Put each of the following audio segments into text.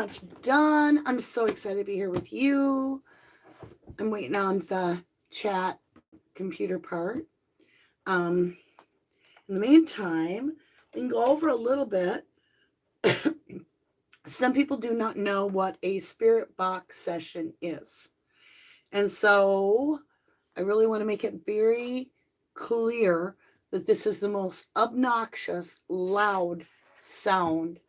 much done. I'm so excited to be here with you. I'm waiting on the chat computer part. In the meantime, we can go over a little bit. Some people do not know what a spirit box session is. And so I really want to make it very clear that this is the most obnoxious, loud sound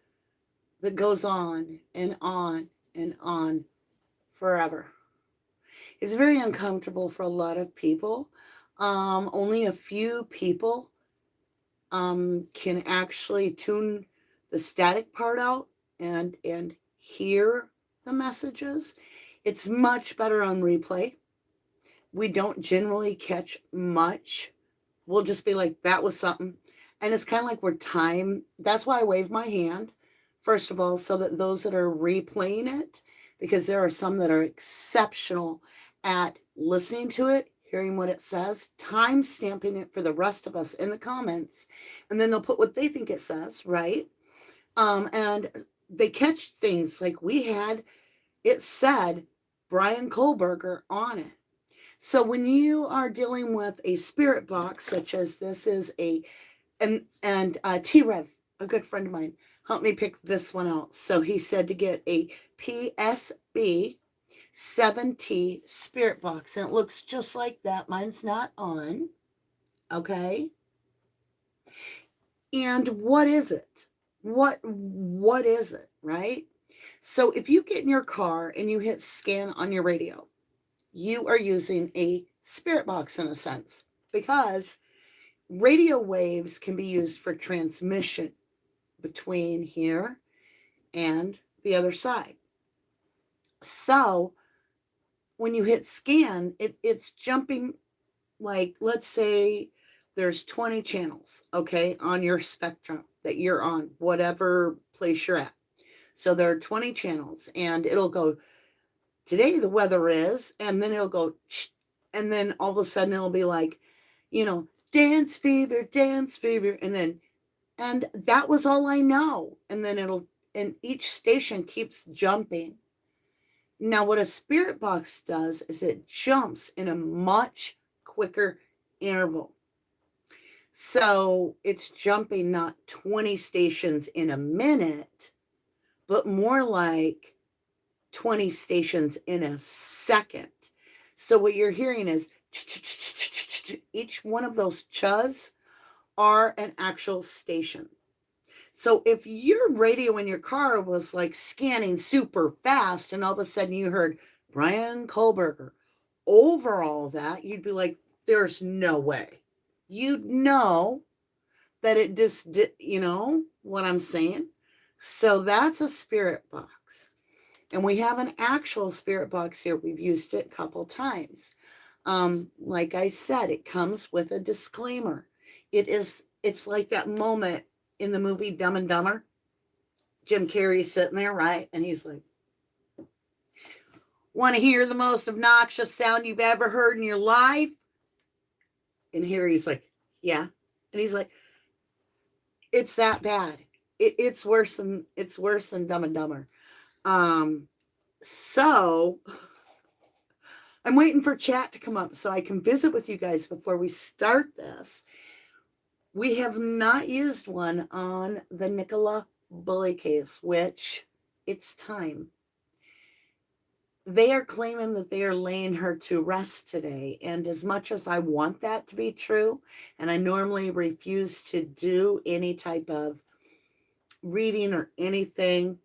that goes on and on and on forever. It's very uncomfortable for a lot of people. Only a few people can actually tune the static part out and hear the messages. It's much better on replay. We don't generally catch much. We'll just be like, that was something. And it's kind of like we're time. That's why I wave my hand, first of all, so that those that are replaying it, because there are some that are exceptional at listening to it, hearing what it says, time stamping it for the rest of us in the comments, and then they'll put what they think it says, right? And they catch things like we had, it said Brian Kohlberger on it. So when you are dealing with a spirit box, such as this is and T-Rev, a good friend of mine, helped me pick this one out. So he said to get a PSB7T spirit box, and it looks just like that. Mine's not on. Okay. And what is it? What is it, right? So if you get in your car and you hit scan on your radio, you are using a spirit box in a sense, because radio waves can be used for transmission between here and the other side. So when you hit scan, it's jumping, like, let's say there's 20 channels, okay, on your spectrum that you're on, whatever place you're at. So there are 20 channels, and it'll go, today the weather is, and then it'll go, and then all of a sudden it'll be like, dance fever, and that was all I know. And then and each station keeps jumping. Now, what a spirit box does is it jumps in a much quicker interval. So it's jumping not 20 stations in a minute, but more like 20 stations in a second. So what you're hearing is each one of those chuzz are an actual station. So if your radio in your car was like scanning super fast and all of a sudden you heard Brian Kohlberger over all that, you'd be like, there's no way. You'd know that it just did, what I'm saying? So that's a spirit box. And we have an actual spirit box here. We've used it a couple times. Like I said, it comes with a disclaimer. It's like that moment in the movie Dumb and Dumber. Jim Carrey's sitting there, right? And he's like, want to hear the most obnoxious sound you've ever heard in your life? And here he's like, yeah. And he's like, it's that bad. It's worse than Dumb and Dumber. So I'm waiting for chat to come up so I can visit with you guys before we start this. We have not used one on the NICOLA Bulley case, which it's time. They are claiming that they are laying her to rest today. And as much as I want that to be true, and I normally refuse to do any type of reading or anything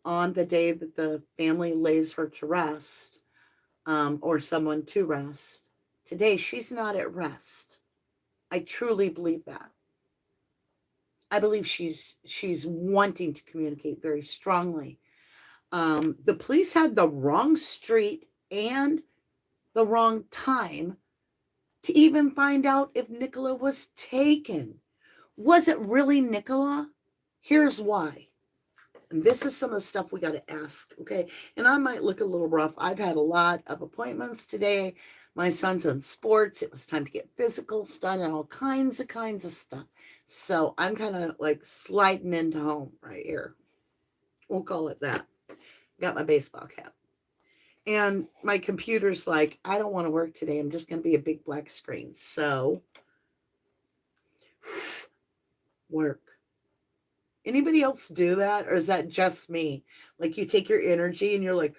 on the day that the family lays her to rest, or someone to rest, today she's not at rest. I truly believe that. I believe she's wanting to communicate very strongly. The police had the wrong street and the wrong time to even find out if NICOLA was taken. Was it really NICOLA? Here's why. And this is some of the stuff we got to ask, okay? And I might look a little rough. I've had a lot of appointments today. My son's in sports. It was time to get physicals done and all kinds of stuff. So I'm kind of like sliding into home right here. We'll call it that. Got my baseball cap. And my computer's like, I don't want to work today. I'm just going to be a big black screen. So, work. Anybody else do that? Or is that just me? Like you take your energy and you're like,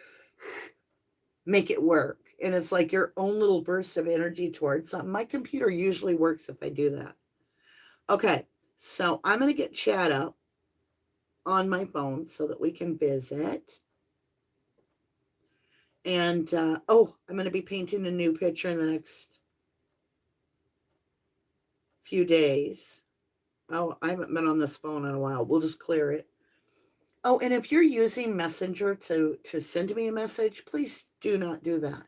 make it work. And it's like your own little burst of energy towards something. My computer usually works if I do that. Okay, so I'm going to get chat up on my phone so that we can visit. And, I'm going to be painting a new picture in the next few days. Oh, I haven't been on this phone in a while. We'll just clear it. Oh, and if you're using Messenger to send me a message, please do not do that.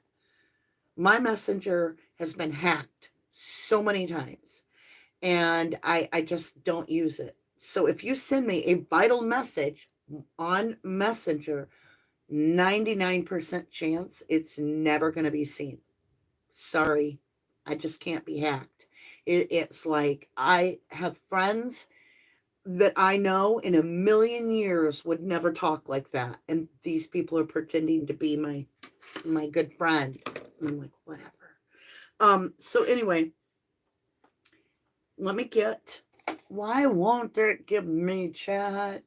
My Messenger has been hacked so many times, and I just don't use it. So if you send me a vital message on Messenger, 99% chance it's never going to be seen. Sorry, I just can't be hacked. It's like I have friends that I know in a million years would never talk like that. And these people are pretending to be my good friend. And I'm like, whatever. So anyway, let me get, why won't it give me chat?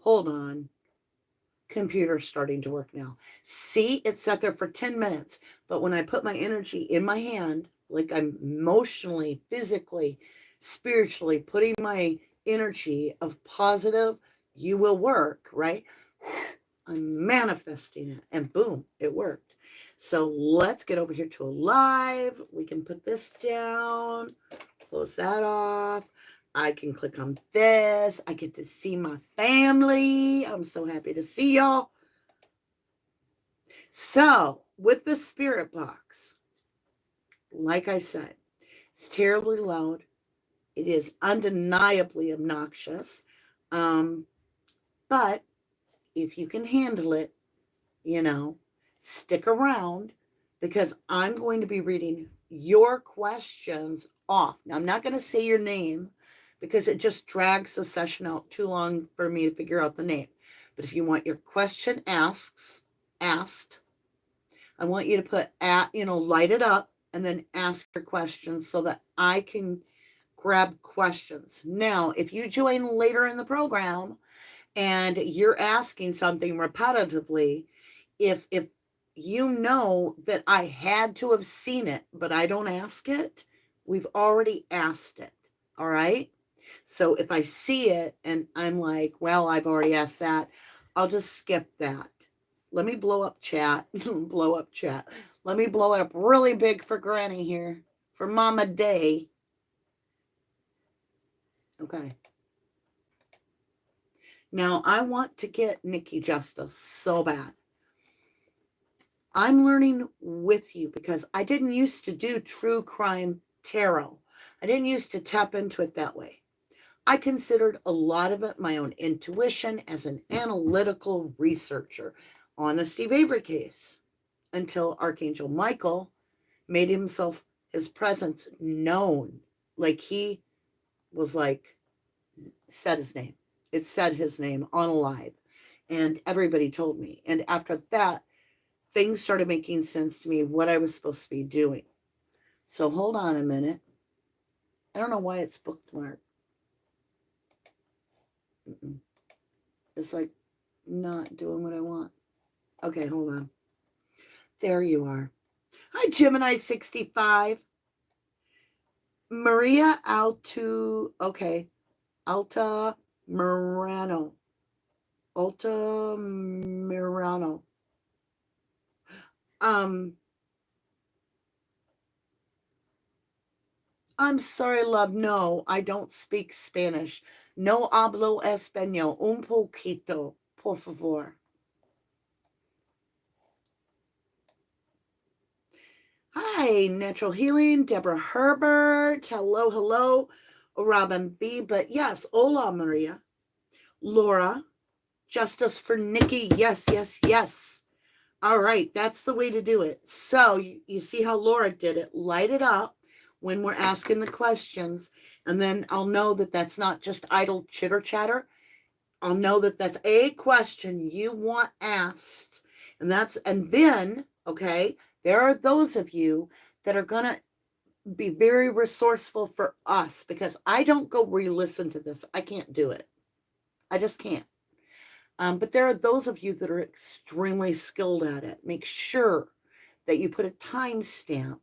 Hold on. Computer's starting to work now. See, it sat there for 10 minutes. But when I put my energy in my hand, like I'm emotionally, physically, spiritually putting my energy of positive, you will work, right? I'm manifesting it, and boom, it worked. So let's get over here to a live. We can put this down, close that off. I can click on this. I get to see my family. I'm so happy to see y'all. So with the spirit box, like I said, it's terribly loud. It is undeniably obnoxious. But if you can handle it, stick around, because I'm going to be reading your questions off. Now, I'm not going to say your name because it just drags the session out too long for me to figure out the name. But if you want your question asked, I want you to put light it up and then ask your questions so that I can grab questions. Now, if you join later in the program and you're asking something repetitively, if you know that I had to have seen it, but I don't ask it, we've already asked it. All right? So if I see it and I'm like, well, I've already asked that, I'll just skip that. Let me blow up chat. Blow up chat. Let me blow it up really big for Granny here, for Mama Day. Okay. Now, I want to get Nikki justice so bad. I'm learning with you because I didn't used to do true crime tarot. I didn't used to tap into it that way. I considered a lot of it my own intuition as an analytical researcher on the Steve Avery case until Archangel Michael made his presence known. Like he was like, said his name. It said his name on a live. And everybody told me. And after that, things started making sense to me what I was supposed to be doing. So hold on a minute. I don't know why it's bookmarked. It's like not doing what I want. Okay, hold on. There you are. Hi, Gemini 65. Maria Alta Mirano. Alta Mirano. I'm sorry, love. No, I don't speak Spanish. No hablo español. Un poquito, por favor. Hi, Natural Healing, Deborah Herbert. Hello, hello, Robin V. But yes, hola, Maria. Laura, justice for Nikki. Yes, yes, yes. All right, that's the way to do it. So you see how Laura did it. Light it up when we're asking the questions, and then I'll know that that's not just idle chitter chatter. I'll know that that's a question you want asked. And then, okay, there are those of you that are going to be very resourceful for us, because I don't go re-listen to this. I can't do it. I just can't. But there are those of you that are extremely skilled at it. Make sure that you put a timestamp.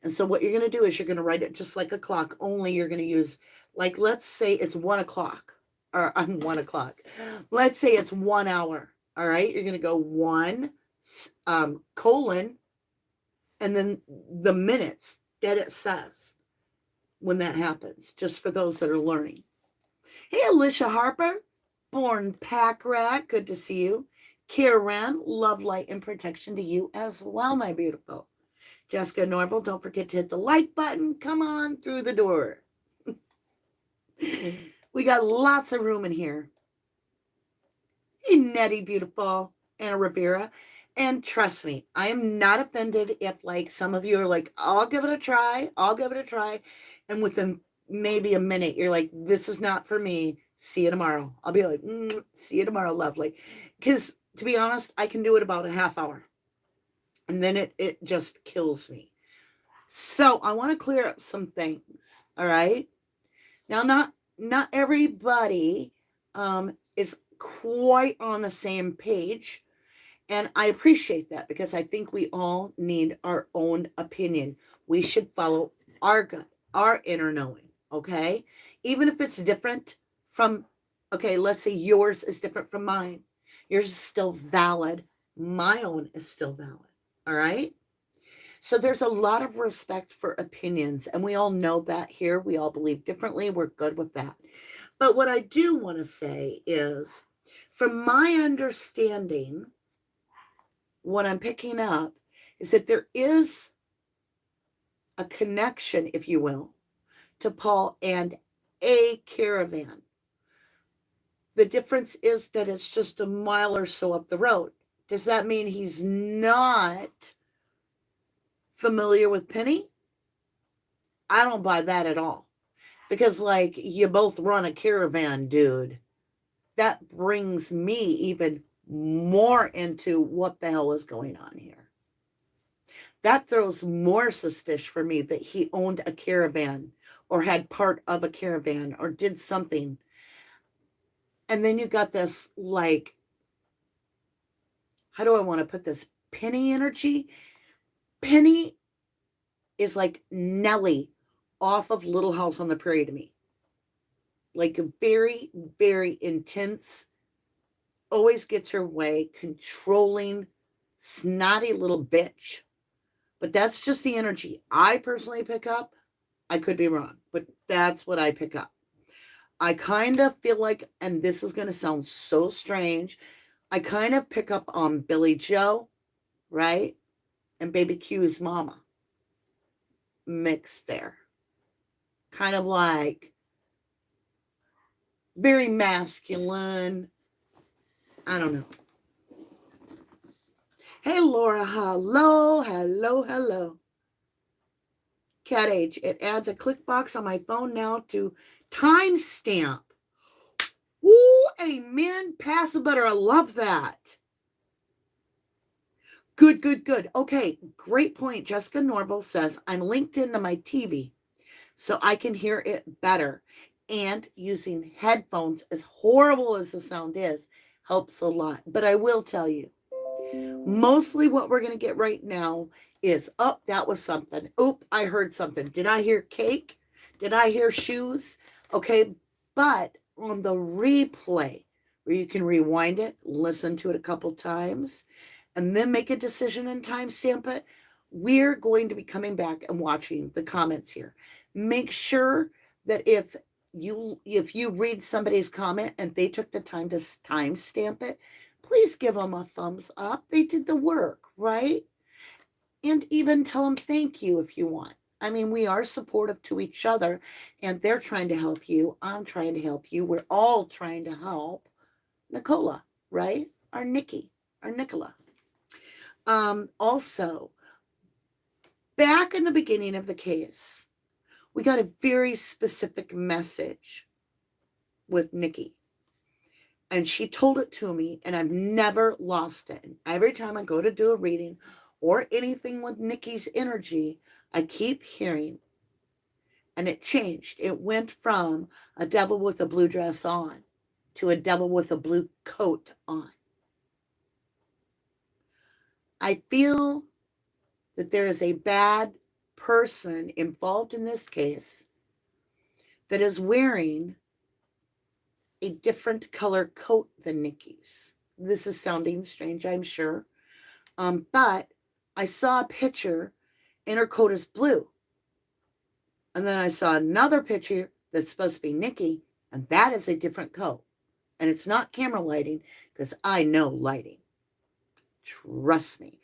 And so what you're going to do is you're going to write it just like a clock, only you're going to use, like, let's say it's 1 o'clock, or 1 o'clock. Let's say it's 1 hour. All right. You're going to go 1, colon, and then the minutes that it says when that happens, just for those that are learning. Hey, Alicia Harper, born pack rat, good to see you. Karen, love, light, and protection to you as well, my beautiful. Jessica Norval, don't forget to hit the like button. Come on through the door. We got lots of room in here. Hey, Nettie, beautiful. Anna Rivera. And trust me, I am not offended if, like, some of you are like, I'll give it a try. I'll give it a try. And within maybe a minute, you're like, this is not for me. See you tomorrow. I'll be like, see you tomorrow, lovely. Because to be honest, I can do it about a half hour. And then it just kills me. So I want to clear up some things. All right. Now, not everybody is quite on the same page. And I appreciate that, because I think we all need our own opinion. We should follow our gut, our inner knowing. Okay. Even if it's different from, okay, let's say yours is different from mine. Yours is still valid. My own is still valid. All right. So there's a lot of respect for opinions, and we all know that here. We all believe differently. We're good with that. But what I do want to say is, from my understanding, what I'm picking up is that there is a connection, if you will, to Paul and a caravan. The difference is that it's just a mile or so up the road. Does that mean he's not familiar with Penny? I don't buy that at all. Because, like, you both run a caravan, dude. That brings me even more into what the hell is going on here. That throws more suspicion for me that he owned a caravan or had part of a caravan or did something. And then you got this, like, how do I want to put this? Penny energy. Penny is like Nellie off of Little House on the Prairie to me. Like a very, very intense, always gets her way, controlling, snotty little bitch. But that's just the energy I personally pick up. I could be wrong, but that's what I pick up. I kind of feel like, and this is going to sound so strange, I kind of pick up on Billy Joe, right? And Baby Q's mama. Mixed there. Kind of like very masculine. I don't know. Hey, Laura. Hello, hello, hello. Cat age. It adds a click box on my phone now to timestamp. Woo, amen. Pass the butter. I love that. Good, good, good. Okay, great point. Jessica Norval says, I'm linked into my TV so I can hear it better. And using headphones, as horrible as the sound is, helps a lot. But I will tell you, mostly what we're going to get right now is, oh, that was something. Oop, I heard something. Did I hear cake? Did I hear shoes? Okay, but on the replay, where you can rewind it, listen to it a couple times, and then make a decision and timestamp it, we're going to be coming back and watching the comments here. Make sure that if you read somebody's comment and they took the time to timestamp it, please give them a thumbs up. They did the work, right? And even tell them thank you if you want. I mean, we are supportive to each other, and they're trying to help you. I'm trying to help you. We're all trying to help NICOLA, right? Our Nikki, our NICOLA. Also, back in the beginning of the case, we got a very specific message with Nikki. And she told it to me, and I've never lost it. And every time I go to do a reading or anything with Nikki's energy, I keep hearing, and it changed. It went from a devil with a blue dress on to a devil with a blue coat on. I feel that there is a bad person involved in this case that is wearing a different color coat than Nikki's. This is sounding strange, I'm sure. But I saw a picture and her coat is blue. And then I saw another picture that's supposed to be Nikki, and that is a different coat. And it's not camera lighting, because I know lighting. Trust me.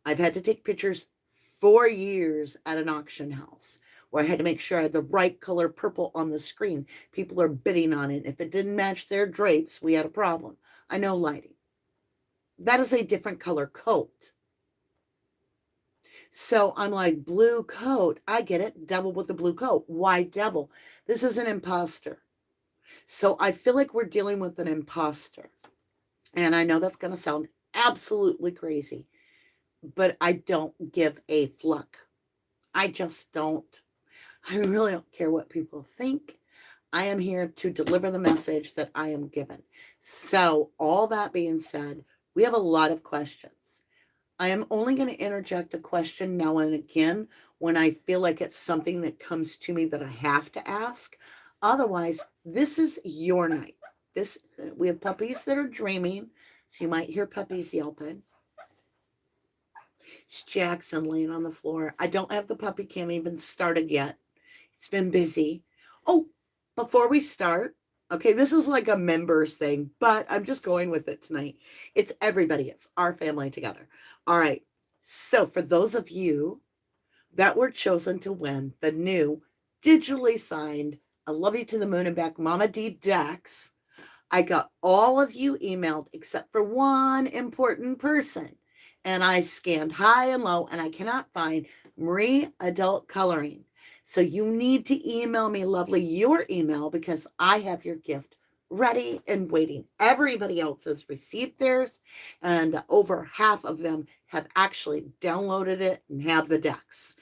I've had to take pictures for years at an auction house where I had to make sure I had the right color purple on the screen. People are bidding on it. If it didn't match their drapes, we had a problem. I know lighting. That is a different color coat. So I'm like, blue coat. I get it. Devil with the blue coat. Why devil? This is an imposter. So I feel like we're dealing with an imposter. And I know that's going to sound absolutely crazy, but I don't give a fluck. I just don't. I really don't care what people think. I am here to deliver the message that I am given. So all that being said, we have a lot of questions. I am only going to interject a question now and again when I feel like it's something that comes to me that I have to ask. Otherwise, this is your night. We have puppies that are dreaming, so you might hear puppies yelping. It's Jackson laying on the floor. I don't have the puppy cam even started yet. It's been busy. Oh, before we start, okay, this is like a members thing, but I'm just going with it tonight. It's everybody. It's our family together. All right. So for those of you that were chosen to win the new digitally signed I Love You to the Moon and Back Mama D decks, I got all of you emailed except for one important person. And I scanned high and low, and I cannot find Marie Adult Coloring. So you need to email me, lovely, your email, because I have your gift ready and waiting. Everybody else has received theirs, and over half of them have actually downloaded it and have the decks.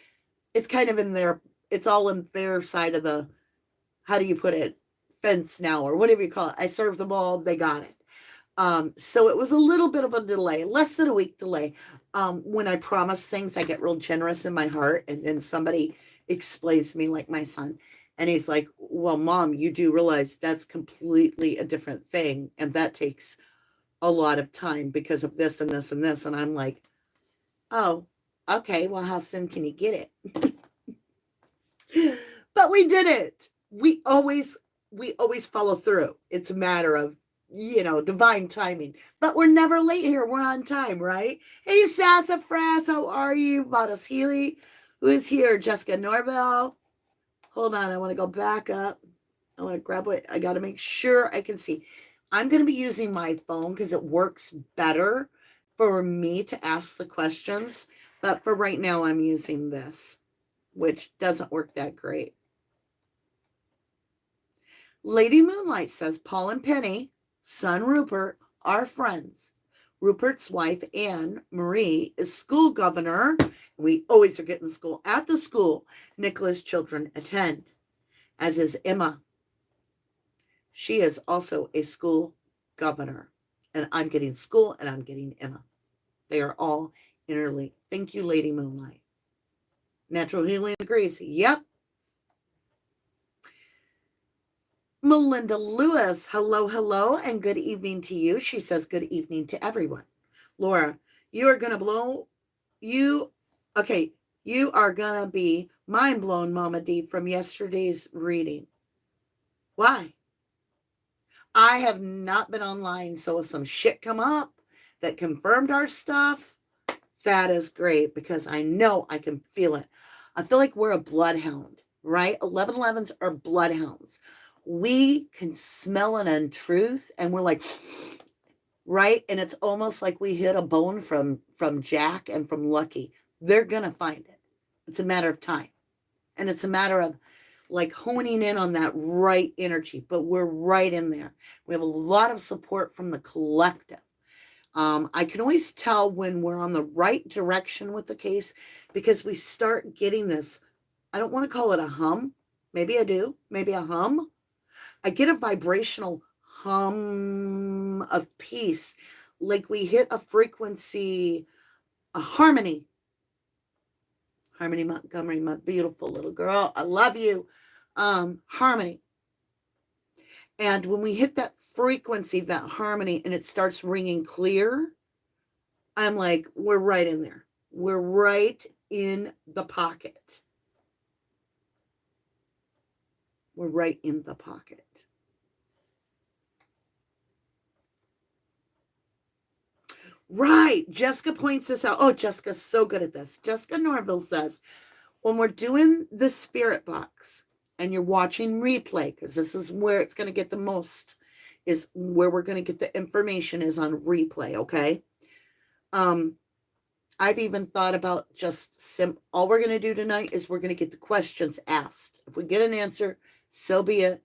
It's kind of in their, it's all in their side of the, how do you put it, fence now, or whatever you call it. I served them all, they got it. So it was a little bit of a delay, less than a week delay. When I promise things, I get real generous in my heart, and then somebody explains to me, like my son, and he's like, well, Mom, you do realize that's completely a different thing, and that takes a lot of time because of this and this and this. And I'm like, oh, okay, well, how soon can you get it? But we did it. We always follow through. It's a matter of, divine timing. But we're never late here. We're on time, right? Hey, Sassafras, how are you? Vadas Healy, who is here? Jessica Norvell. Hold on, I want to go back up. I want to grab what I got to make sure I can see. I'm going to be using my phone because it works better for me to ask the questions. But for right now, I'm using this, which doesn't work that great. Lady Moonlight says, Paul and Penny, son Rupert, are friends. Rupert's wife, Anne Marie, is school governor. We always are getting school at the school Nicola's children attend, as is Emma. She is also a school governor. And I'm getting school and I'm getting Emma. They are all interlinked. Thank you, Lady Moonlight. Natural Healing agrees. Yep. Melinda Lewis, hello, and good evening to you. She says good evening to everyone. Laura, you are going to you are going to be mind blown, Mama D, from yesterday's reading. Why? I have not been online, so if some shit come up that confirmed our stuff, that is great, because I know I can feel it. I feel like we're a bloodhound, right? 1111s are bloodhounds. We can smell an untruth, and we're like, right? And it's almost like we hit a bone from Jack and from Lucky. They're going to find it. It's a matter of time. And it's a matter of, like honing in on that right energy, but we're right in there. We have a lot of support from the collective. I can always tell when we're on the right direction with the case because we start getting this. I don't want to call it a hum. Maybe I do. Maybe a hum. I get a vibrational hum of peace. Like we hit a frequency, a harmony. Harmony Montgomery, my beautiful little girl. I love you. Harmony. And when we hit that frequency, that harmony, and it starts ringing clear, I'm like, we're right in there. We're right in the pocket. We're right in the pocket. Right. Jessica points this out. Oh, Jessica's so good at this. Jessica Norville says, when we're doing the spirit box and you're watching replay, because this is where it's going to get the most, is where we're going to get the information is on replay, okay? I've even thought about just all we're going to do tonight is we're going to get the questions asked. If we get an answer, so be it.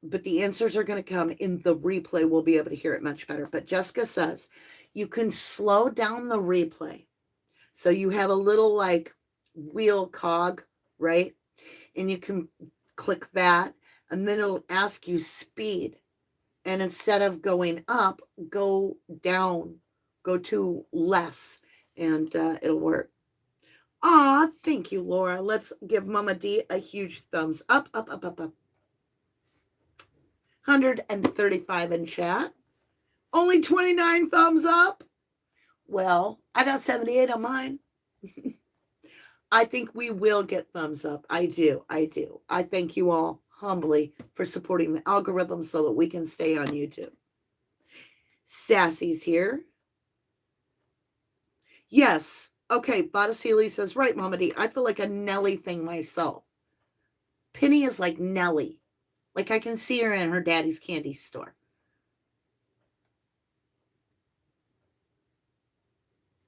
But the answers are going to come in the replay. We'll be able to hear it much better. But Jessica says you can slow down the replay. So you have a little like wheel cog, right? And you can click that and then it'll ask you speed. And instead of going up, go down, go to less, and it'll work. Aw, thank you, Laura. Let's give Mama D a huge thumbs up, up, up, up, up. 135 in chat. Only 29 thumbs up. Well, I got 78 on mine. I think we will get thumbs up. I do. I thank you all humbly for supporting the algorithm so that we can stay on YouTube. Sassy's here. Yes. Okay, Botticelli says, right, Mama D, I feel like a Nelly thing myself. Penny is like Nelly. Like I can see her in her daddy's candy store.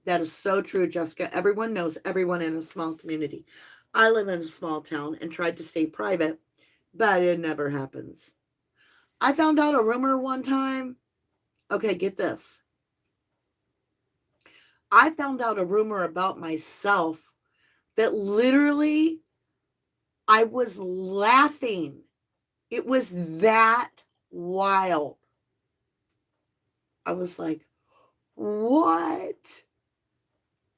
That is so true, Jessica. Everyone knows everyone in a small community. I live in a small town and tried to stay private, but it never happens. I found out a rumor one time. Okay, get this. I found out a rumor about myself that literally I was laughing. It was that wild. I was like, what?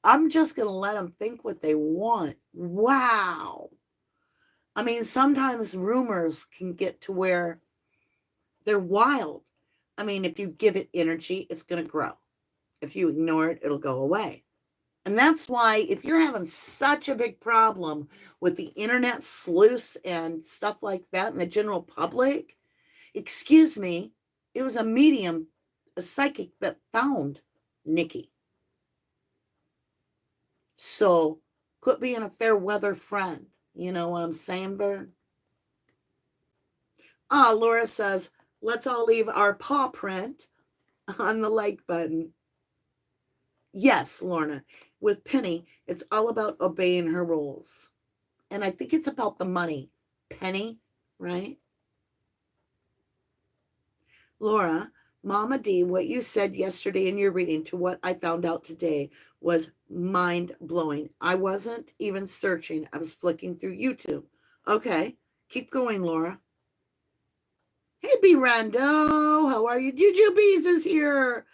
I'm just going to let them think what they want. Wow. I mean, sometimes rumors can get to where they're wild. I mean, if you give it energy, it's going to grow. If you ignore it, it'll go away. And that's why if you're having such a big problem with the internet sleuths and stuff like that in the general public, excuse me, it was a medium, a psychic that found Nikki. So quit being a fair weather friend. You know what I'm saying, Bird? Laura says, let's all leave our paw print on the like button. Yes, Lorna. With Penny, it's all about obeying her rules. And I think it's about the money. Penny, right? Laura, Mama D, what you said yesterday in your reading to what I found out today was mind-blowing. I wasn't even searching. I was flicking through YouTube. Okay, keep going, Laura. Hey, B. Rando, how are you? Juju Bees is here.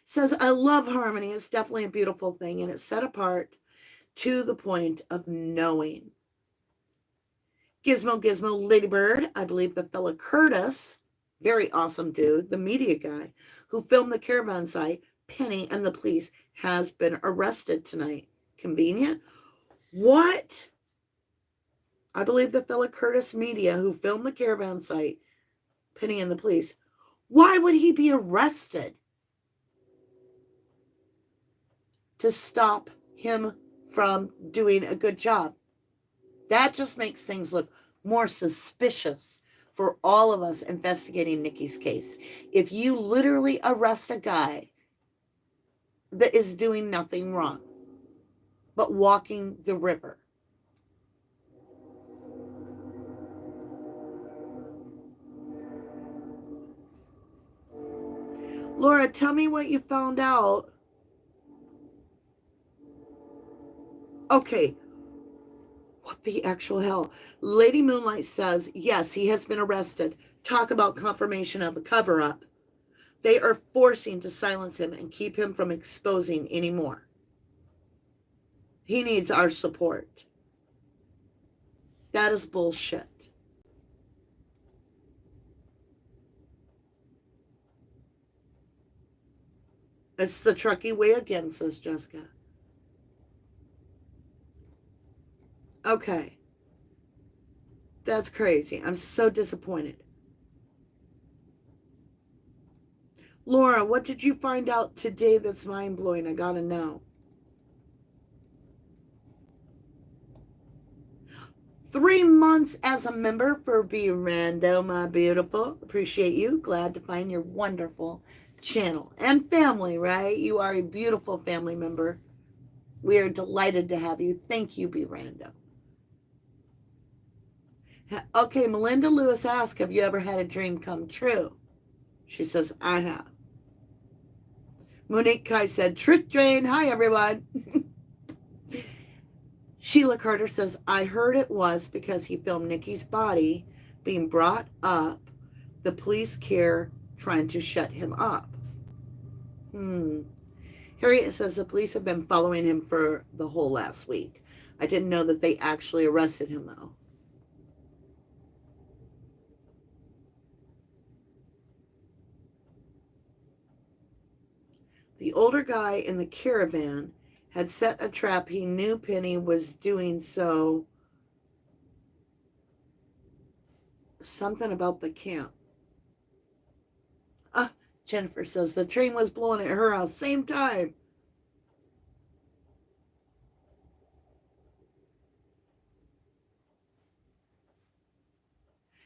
Says, I love harmony. It's definitely a beautiful thing, and it's set apart to the point of knowing. Gizmo, Ladybird, I believe the fella Curtis, very awesome dude, the media guy, who filmed the caravan site, Penny and the police, has been arrested tonight. Convenient? What? I believe the fella Curtis Media, who filmed the caravan site, Penny and the police. Why would he be arrested? To stop him from doing a good job. That just makes things look more suspicious for all of us investigating Nikki's case. If you literally arrest a guy that is doing nothing wrong, but walking the river, Laura, tell me what you found out. Okay. What the actual hell? Lady Moonlight says, yes, he has been arrested. Talk about confirmation of a cover-up. They are forcing to silence him and keep him from exposing anymore. He needs our support. That is bullshit. It's the Truckee way again, says Jessica. Okay. That's crazy. I'm so disappointed. Laura, what did you find out today that's mind-blowing? I gotta know. 3 months as a member for Be Rando, my beautiful. Appreciate you. Glad to find your wonderful channel and family, right? You are a beautiful family member. We are delighted to have you. Thank you, Be Rando. Okay, Melinda Lewis asked, have you ever had a dream come true? She says, I have. Monique Kai said, truth drain. Hi, everyone. Sheila Carter says, I heard it was because he filmed Nikki's body being brought up, the police care trying to shut him up. Harriet says the police have been following him for the whole last week. I didn't know that they actually arrested him, though. The older guy in the caravan had set a trap. He knew Penny was doing so. Something about the camp. Jennifer says the train was blowing at her house. Same time.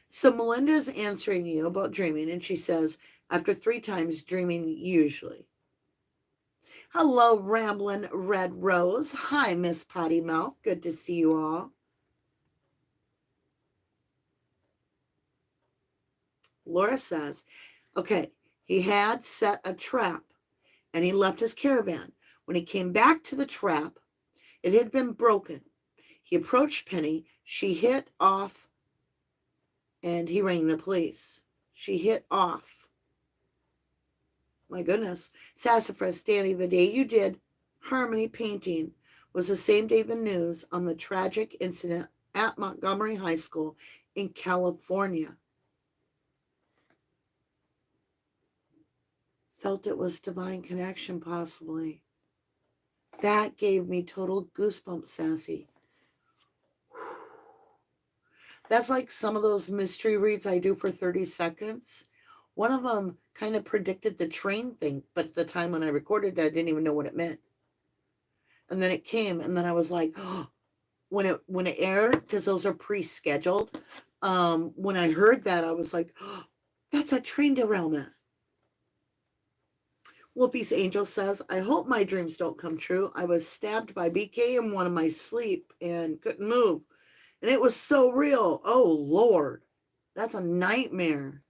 So Melinda's answering you about dreaming, and she says, after 3 times dreaming usually. Hello, Ramblin' Red Rose. Hi, Miss Potty Mouth. Good to see you all. Laura says, okay, he had set a trap, and he left his caravan. When he came back to the trap, it had been broken. He approached Penny. She hit off, and he rang the police. She hit off. My goodness. Sassafras, Danny, the day you did Harmony painting was the same day the news on the tragic incident at Montgomery High School in California. Felt it was divine connection, possibly. That gave me total goosebumps, Sassy. That's like some of those mystery reads I do for 30 seconds. One of them kind of predicted the train thing, but at the time when I recorded it, I didn't even know what it meant. And then it came, and then I was like, oh, when it aired, because those are pre-scheduled, when I heard that, I was like, oh, that's a train derailment. Wolfie's Angel says, I hope my dreams don't come true. I was stabbed by BK in one of my sleep and couldn't move. And it was so real. Oh, Lord. That's a nightmare.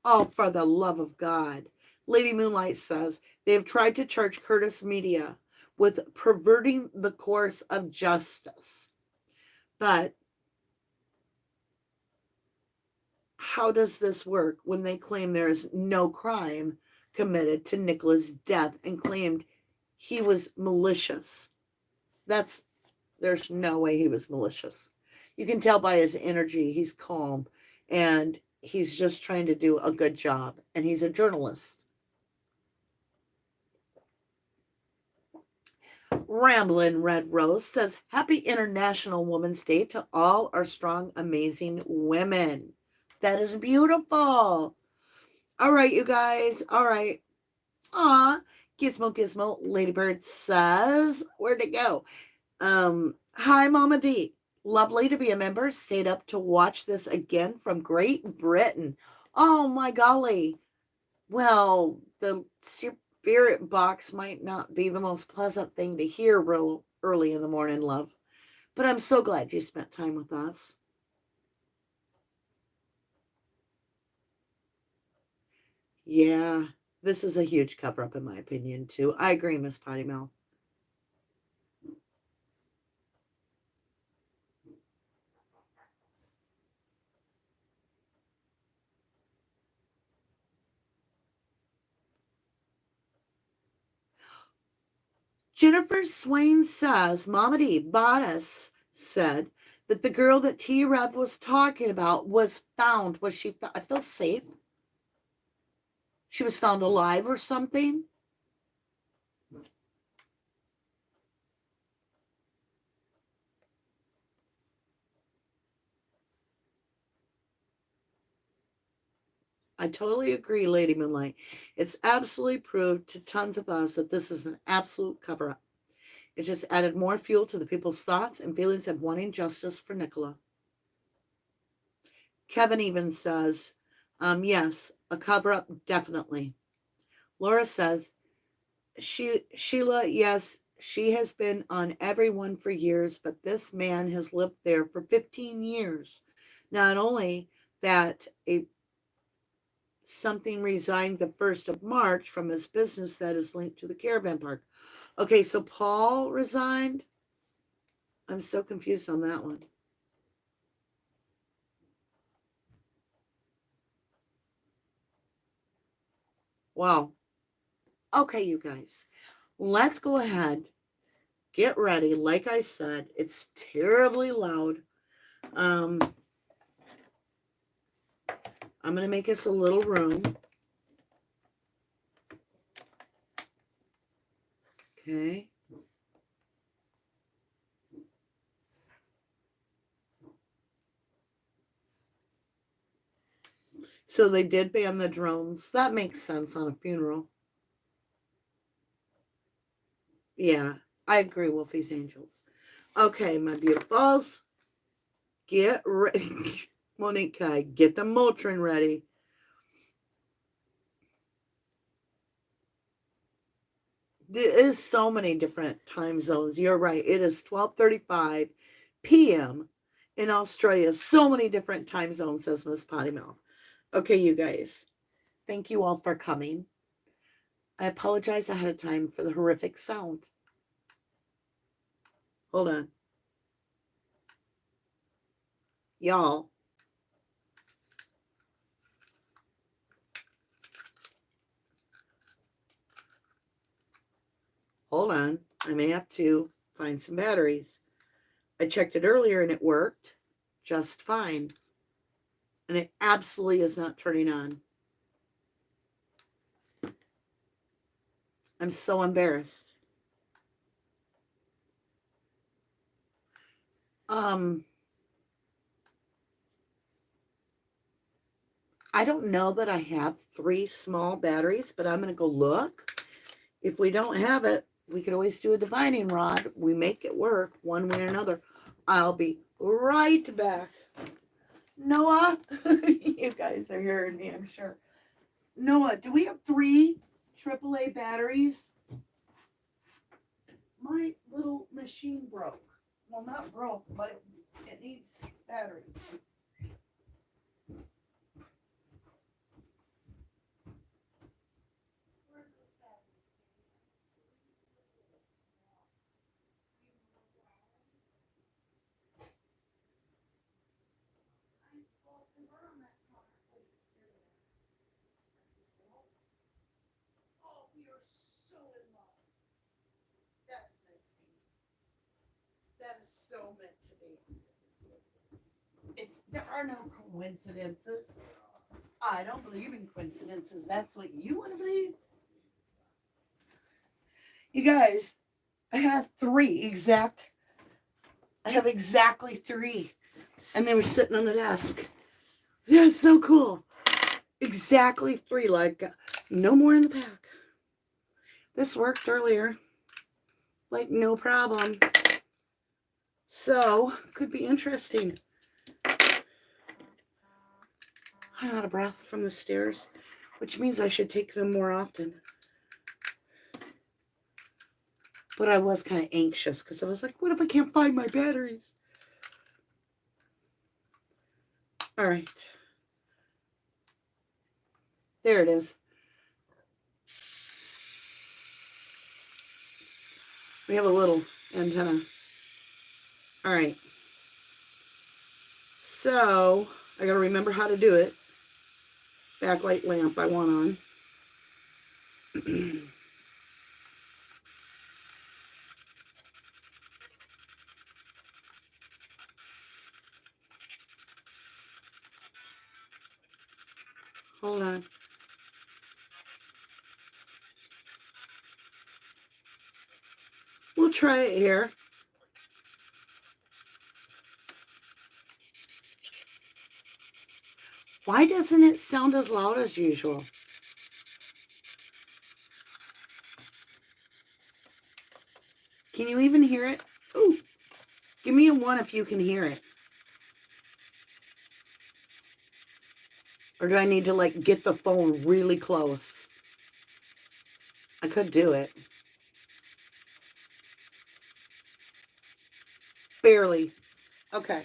Oh, for the love of God. Lady Moonlight says, they have tried to charge Curtis Media with perverting the course of justice. But how does this work when they claim there is no crime committed to Nicola's death and claimed he was malicious? There's no way he was malicious. You can tell by his energy, he's calm, and he's just trying to do a good job, and he's a journalist. Ramblin' Red Rose says, Happy International Women's Day to all our strong, amazing women. That is beautiful. All right, you guys. All right. Aw, Gizmo Ladybird says, where'd it go? Hi, Mama D. Lovely to be a member. Stayed up to watch this again from Great Britain. Oh, my golly. Well, the spirit box might not be the most pleasant thing to hear real early in the morning, love. But I'm so glad you spent time with us. Yeah, this is a huge cover-up in my opinion, too. I agree, Miss Potty Mouth. Jennifer Swain says, Mama D, Bodice said that the girl that T-Rev was talking about was found. Was she, I feel safe. She was found alive or something. I totally agree, Lady Moonlight. It's absolutely proved to tons of us that this is an absolute cover-up. It just added more fuel to the people's thoughts and feelings of wanting justice for Nicola. Kevin even says, yes, a cover-up, definitely. Laura says, Sheila, yes, she has been on everyone for years, but this man has lived there for 15 years. Not only that, something resigned the 1st of March from his business that is linked to the caravan park. Okay, so Paul resigned. I'm so confused on that one. Wow. Okay, you guys, let's go ahead. Get ready. Like I said, it's terribly loud. I'm going to make us a little room. Okay. So they did ban the drones. That makes sense on a funeral. Yeah, I agree, Wolfie's Angels. Okay, my beautifuls. Get ready. Monique, get the Motrin ready. There is so many different time zones. You're right. It is 12:35 p.m. in Australia. So many different time zones, says Miss Potty Mouth. Okay, you guys. Thank you all for coming. I apologize ahead of time for the horrific sound. Hold on. Y'all. Hold on. I may have to find some batteries. I checked it earlier and it worked just fine. And it absolutely is not turning on. I'm so embarrassed. I don't know that I have 3 small batteries, but I'm going to go look. If we don't have it, we could always do a divining rod. We make it work one way or another. I'll be right back. Noah, you guys are hearing me, I'm sure. Noah, do we have 3 AAA batteries? My little machine broke. Well, not broke, but it needs batteries. Oh, we are so in love. That's meant to be. That is so meant to be. There are no coincidences. I don't believe in coincidences. That's what you want to believe. You guys, I have 3 exact. I have exactly 3. And they were sitting on the desk. Yeah, it's so cool. Exactly 3, like no more in the pack. This worked earlier. Like no problem. So, could be interesting. I'm out of breath from the stairs, which means I should take them more often. But I was kind of anxious because I was like, what if I can't find my batteries? All right. There it is. We have a little antenna. All right. So I got to remember how to do it. Backlight lamp I want on. Hold on. We'll try it here. Why doesn't it sound as loud as usual? Can you even hear it? Ooh, give me a 1 if you can hear it. Or do I need to like get the phone really close? I could do it. Barely. Okay.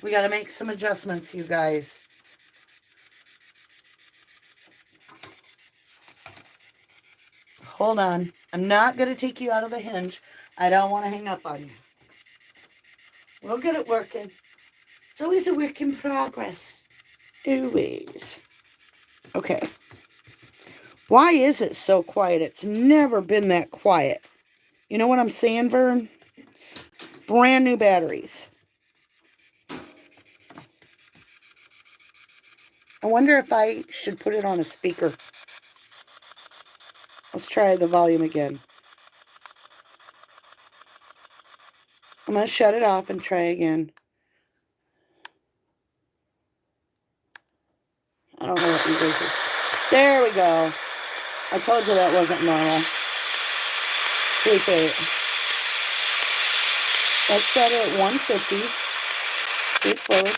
We got to make some adjustments, you guys. Hold on. I'm not going to take you out of the hinge. I don't want to hang up on you. We'll get it working. It's always a work in progress. Always. Okay. Why is it so quiet? It's never been that quiet. You know what I'm saying, Vern? Brand new batteries. I wonder if I should put it on a speaker. Let's try the volume again. I'm going to shut it off and try again. I don't know what you guys are. There we go. I told you that wasn't normal. Sweet rate. Let's set it at 150. Sweep forward.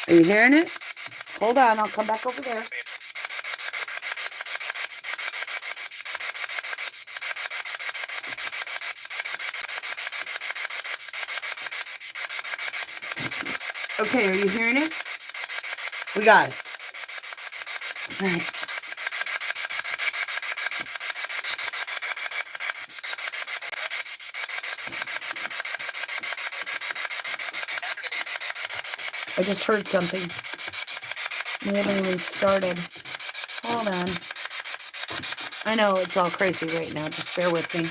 Are you hearing it? Hold on, I'll come back over there. Okay, are you hearing it? We got it. All right. I just heard something. We haven't even started. Hold on. I know it's all crazy right now. Just bear with me.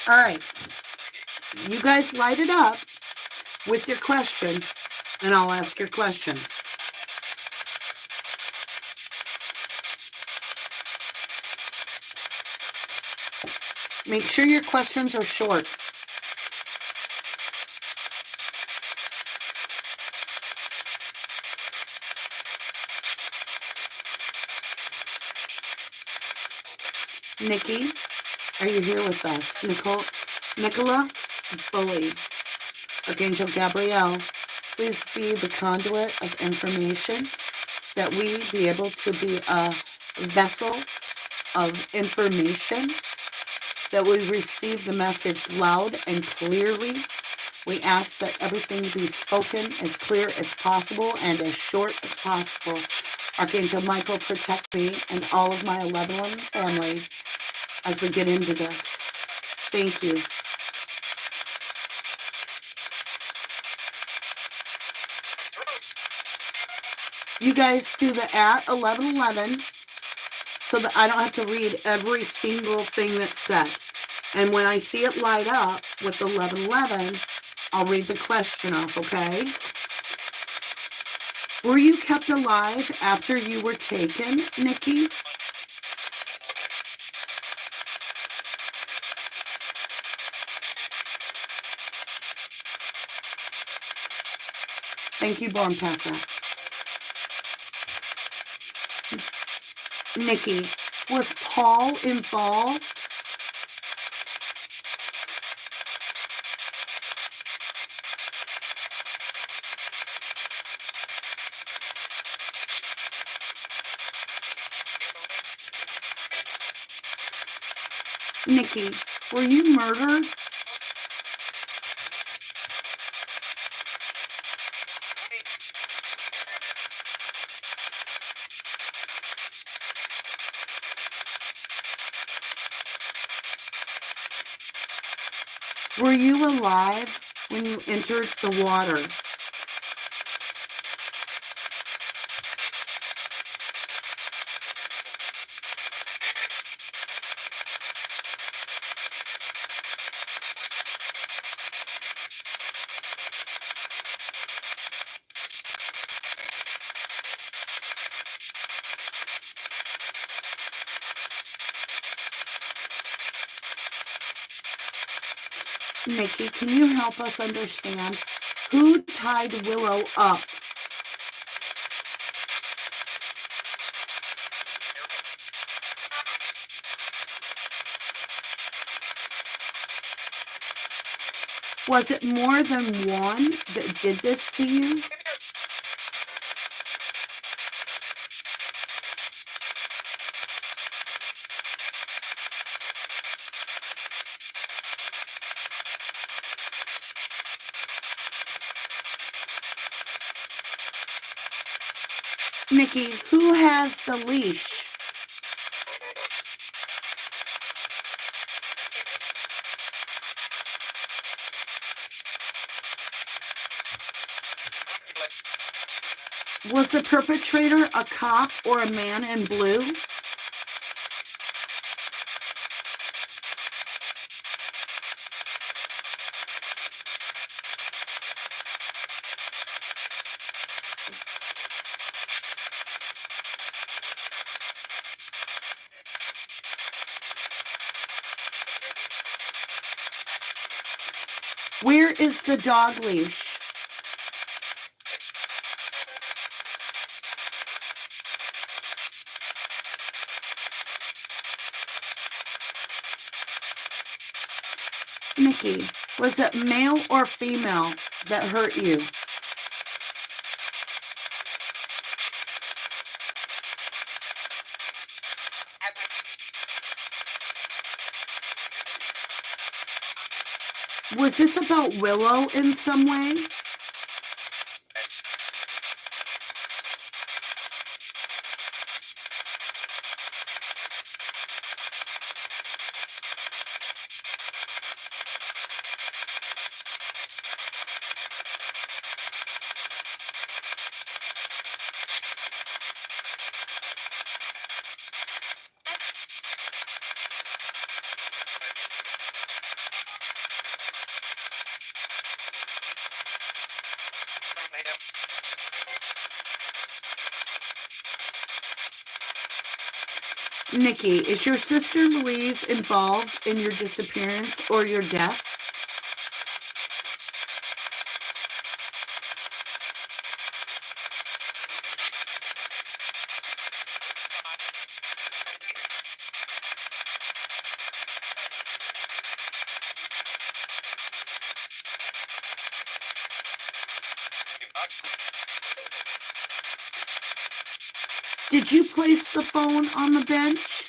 All right. You guys light it up with your question, and I'll ask your questions. Make sure your questions are short. Nikki, are you here with us? NICOLA BULLEY, Archangel Gabrielle, please be the conduit of information, that we be able to be a vessel of information, that we receive the message loud and clearly. We ask that everything be spoken as clear as possible and as short as possible. Archangel Michael, protect me and all of my 11 family as we get into this. Thank you. You guys do the at 1111 so that I don't have to read every single thing that's said. And when I see it light up with 1111, I'll read the question off, okay? Were you kept alive after you were taken, Nikki? Thank you, Born Packer. Nikki, was Paul involved? Nikki, were you murdered? Were you alive when you entered the water? Nikki, can you help us understand who tied Willow up? Was it more than one that did this to you? Nikki, who has the leash? Was the perpetrator a cop or a man in blue? Where is the dog leash? Nikki, was it male or female that hurt you? Was this about Willow in some way? Nikki, is your sister Louise involved in your disappearance or your death? Did you place the phone on the bench?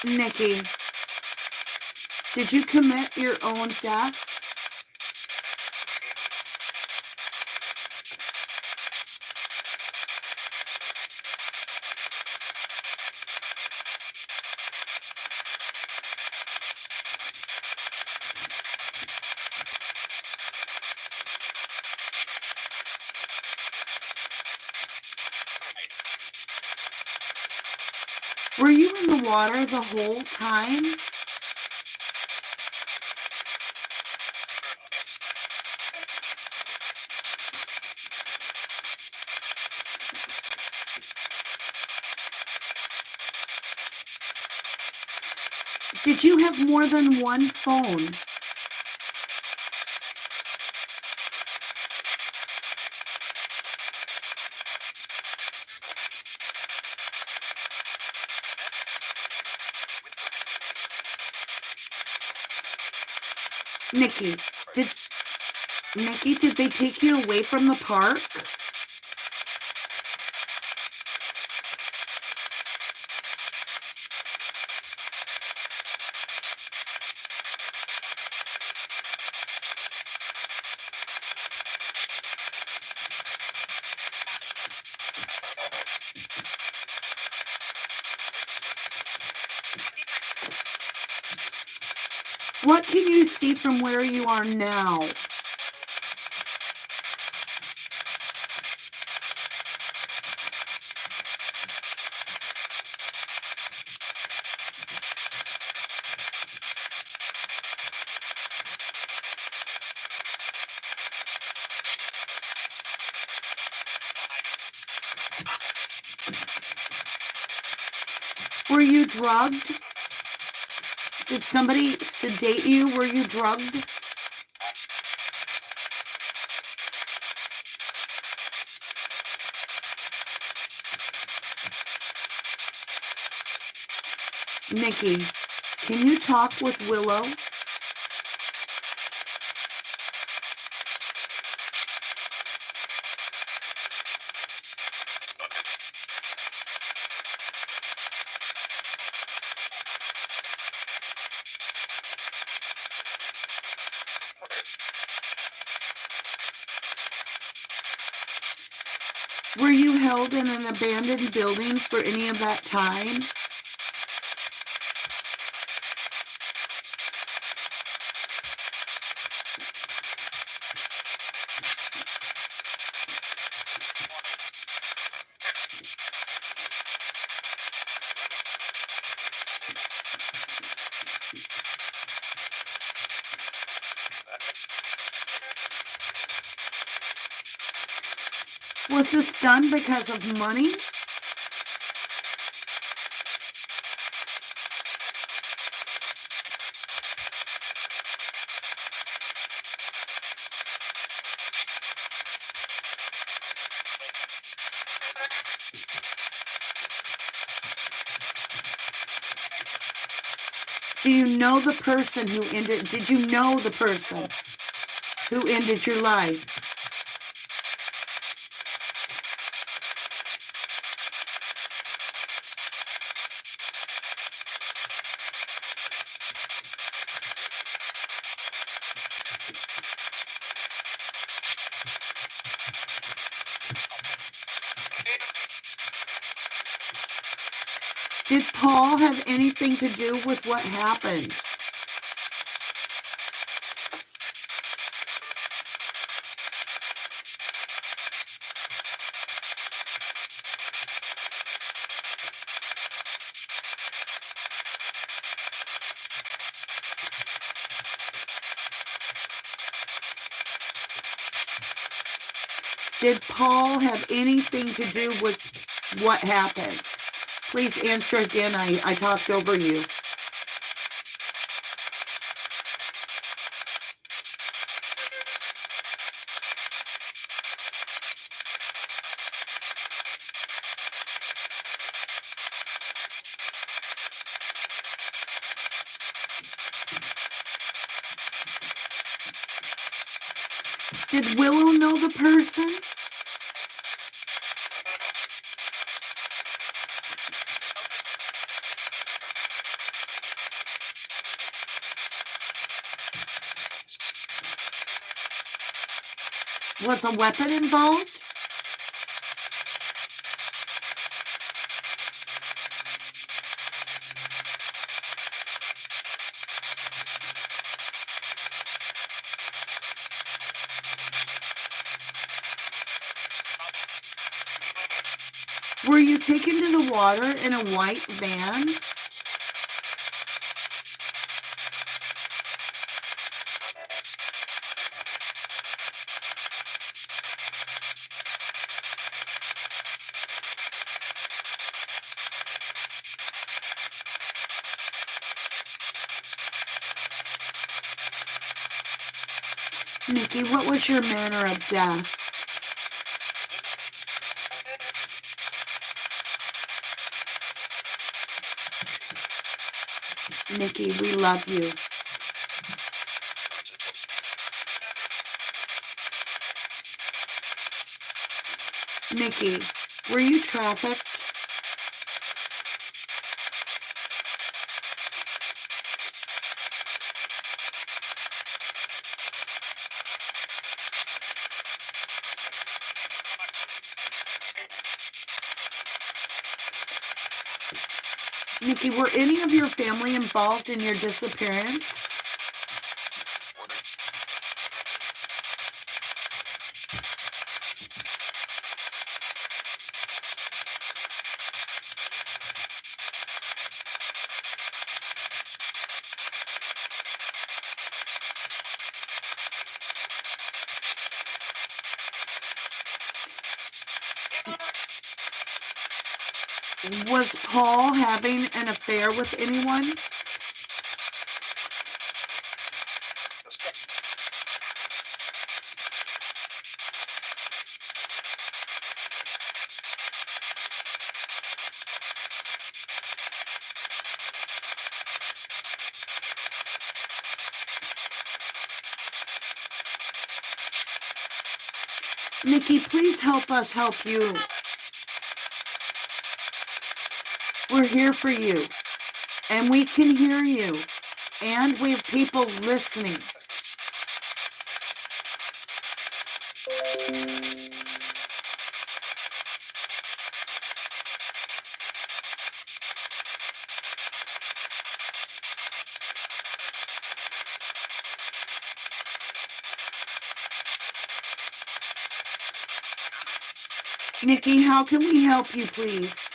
Nikki, did you commit your own death? Were you in the water the whole time? Did you have more than one phone? Nikki, did they take you away from the park? What can you see from where you are now? Were you drugged? Did somebody sedate you? Were you drugged? Nikki, can you talk with Willow? Were you held in an abandoned building for any of that time? Was this done because of money? Do you know the person who ended, did you know the person who ended your life? Did Paul have anything to do with what happened? Did Paul have anything to do with what happened? Please answer again. I talked over you. Did Willow know the person? Was a weapon involved? Were you taken to the water in a white van? Nikki, what was your manner of death? Nikki, we love you. Nikki, were you trafficked? Nikki, were any of your family involved in your disappearance? Was Paul having an affair with anyone? Nikki, please help us help you. We're here for you, and we can hear you, and we have people listening. Nikki, how can we help you, please?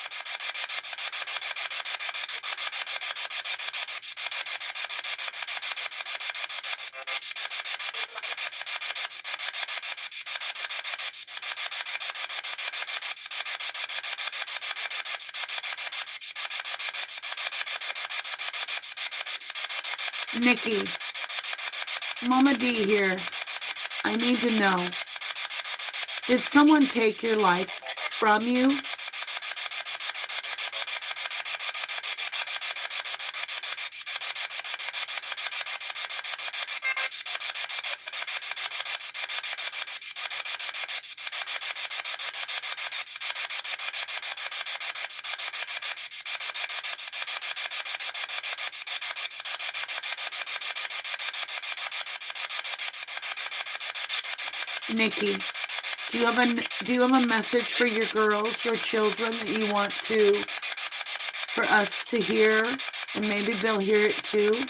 Nikki, Mama D here. I need to know. Did someone take your life from you? Nikki, do you have a message for your girls, your children that you want for us to hear, and maybe they'll hear it too?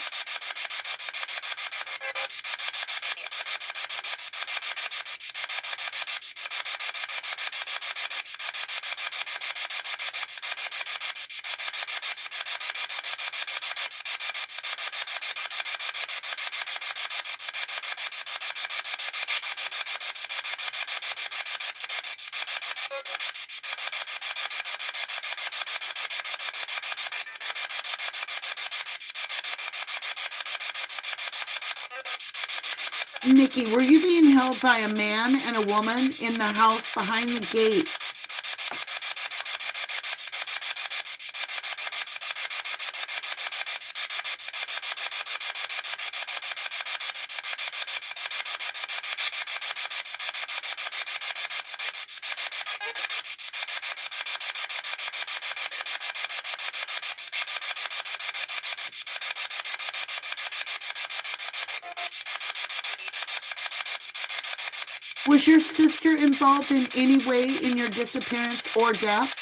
Nikki, were you being held by a man and a woman in the house behind the gate? Was your sister involved in any way in your disappearance or death?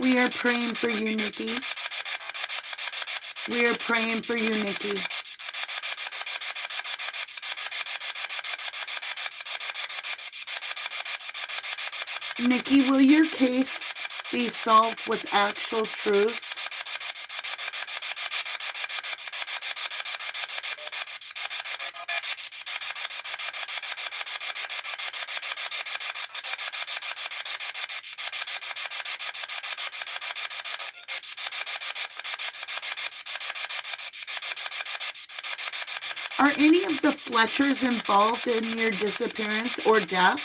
We are praying for you, Nikki. We are praying for you, Nikki. Nikki, will your case be solved with actual truth? Are any of the Fletchers involved in your disappearance or death?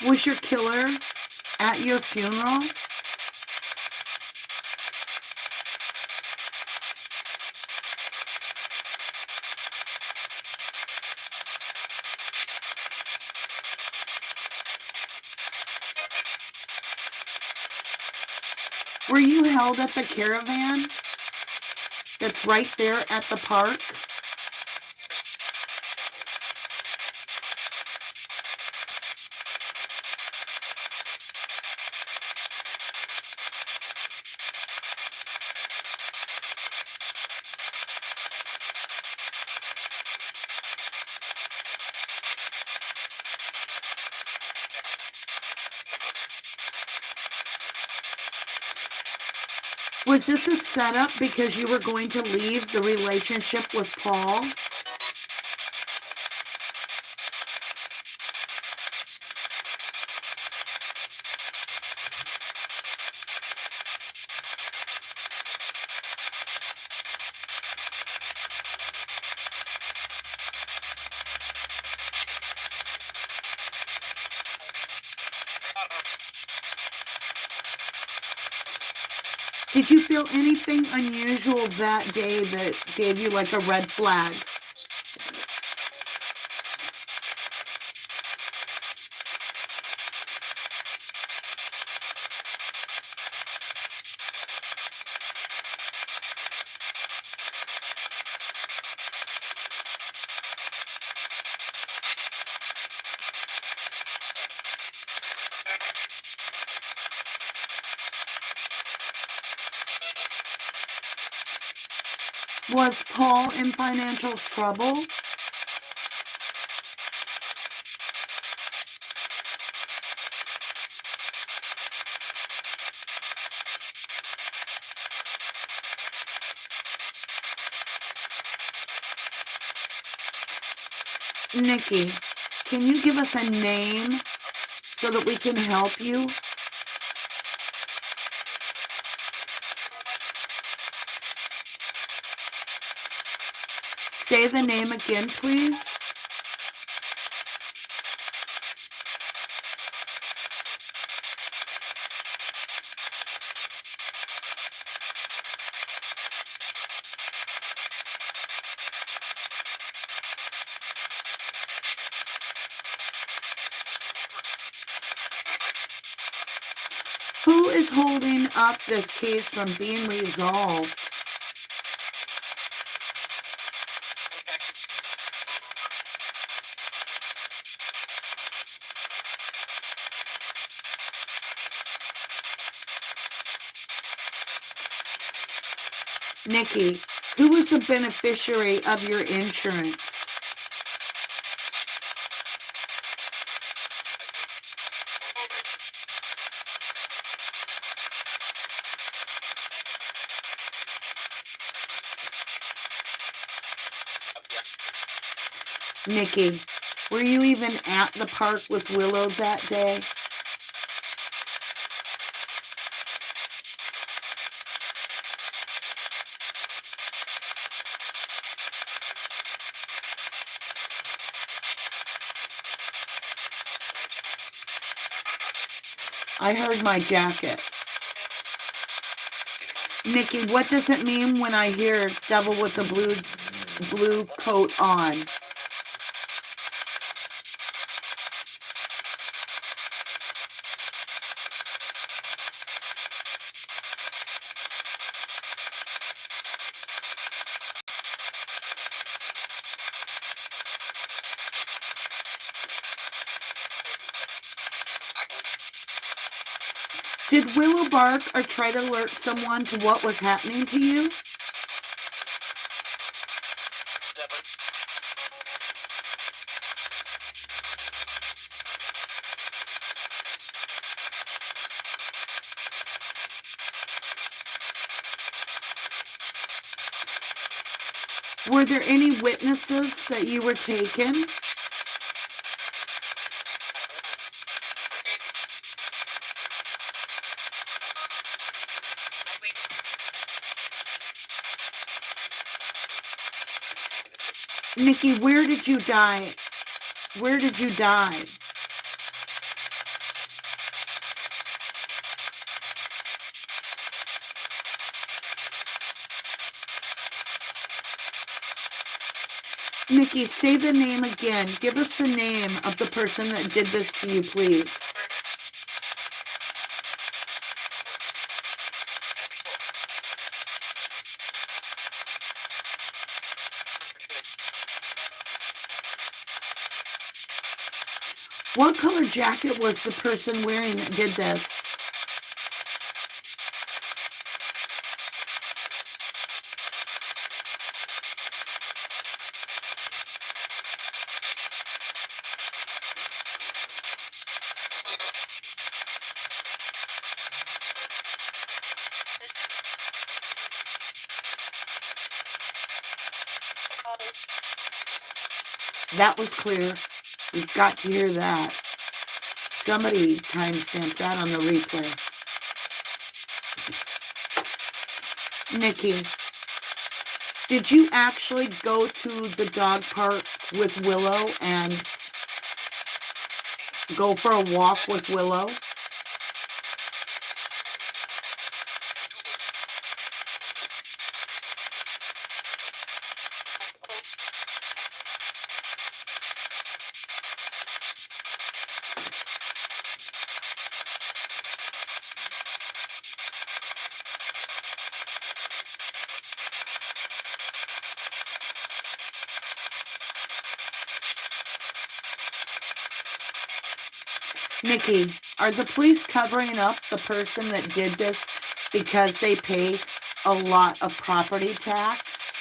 Was your killer at your funeral? Were you held at the caravan that's right there at the park? Was this a setup because you were going to leave the relationship with Paul? Did you feel anything unusual that day that gave you like a red flag? Was Paul in financial trouble? Nikki, can you give us a name so that we can help you? Say the name again, please. Who is holding up this case from being resolved? Nikki, who was the beneficiary of your insurance? Nikki, were you even at the park with Willow that day? I heard my jacket. Nikki, what does it mean when I hear devil with a blue coat on? Did Willow bark or try to alert someone to what was happening to you? Were there any witnesses that you were taken? Nikki, where did you die? Where did you die? Nikki, say the name again. Give us the name of the person that did this to you, please. What color jacket was the person wearing that did this? That was clear. We've got to hear that. Somebody timestamped that on the replay. Nikki, did you actually go to the dog park with Willow and go for a walk with Willow? Nikki, are the police covering up the person that did this because they pay a lot of property tax?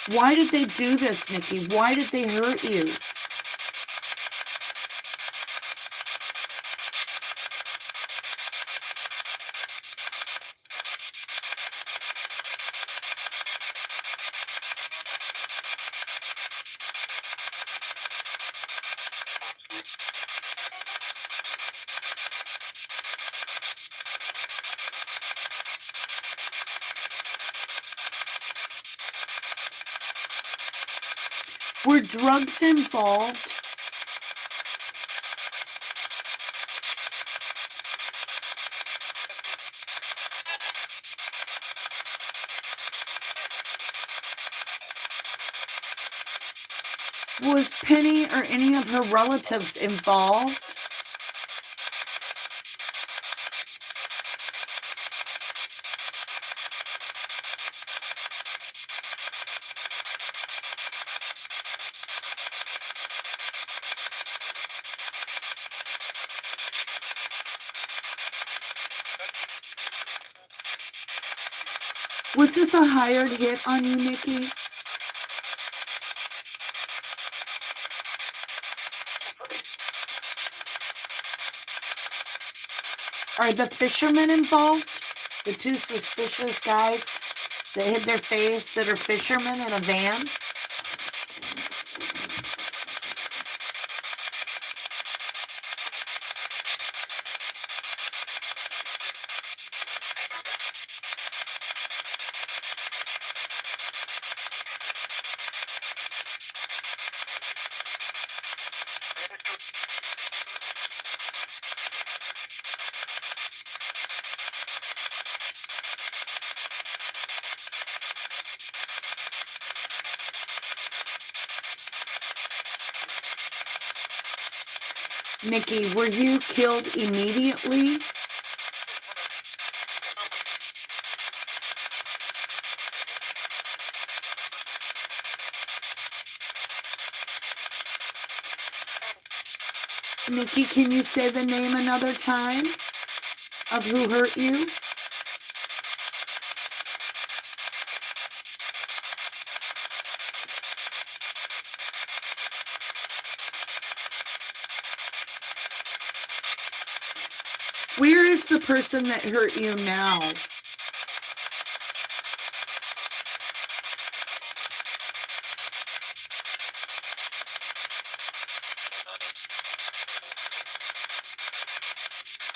Why did they do this, Nikki? Why did they hurt you? Were drugs involved? Was Penny or any of her relatives involved? Was this a hired hit on you, Nikki? Are the fishermen involved? The two suspicious guys that hid their face that are fishermen in a van? Nikki, were you killed immediately? Nikki, can you say the name another time of who hurt you? Where is the person that hurt you now?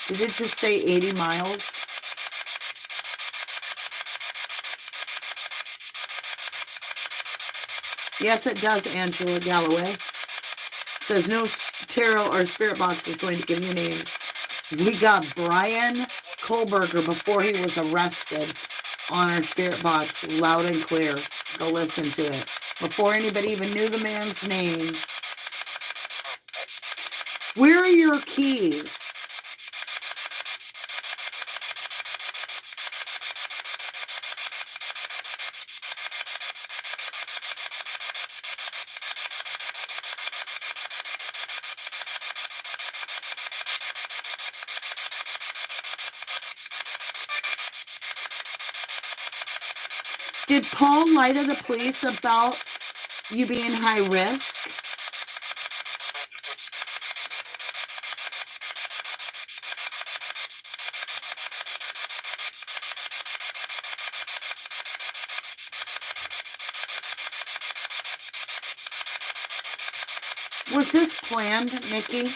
Did it just say 80 miles? Yes, it does, Angela Galloway. It says no tarot or spirit box is going to give you names. We got Brian Kohlberger before he was arrested on our spirit box, loud and clear. Go listen to it. Before anybody even knew the man's name. Where are your keys? Did Paul lie to the police about you being high risk? Was this planned, Nikki?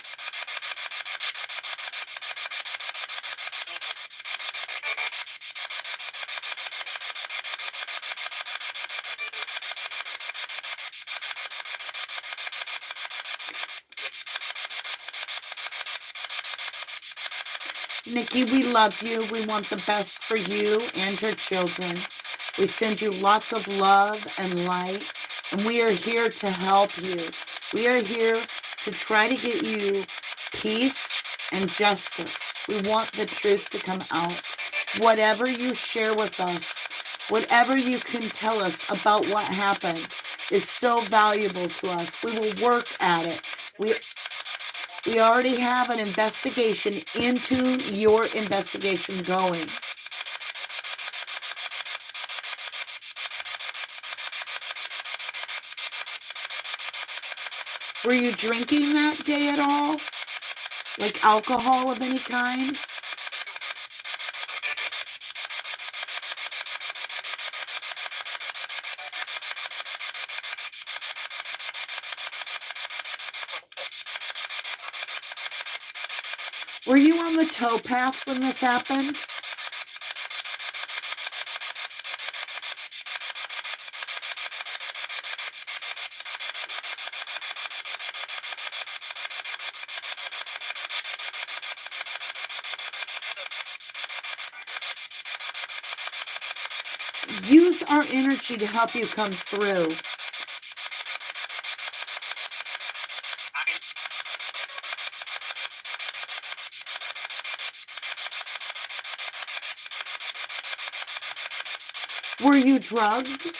Nikki, we love you. We want the best for you and your children. We send you lots of love and light, and we are here to help you. We are here to try to get you peace and justice. We want the truth to come out. Whatever you share with us, whatever you can tell us about what happened is so valuable to us. We will work at it. We already have an investigation into your investigation going. Were you drinking that day at all? Like alcohol of any kind? Were you on the towpath when this happened? Use our energy to help you come through. Were you drugged?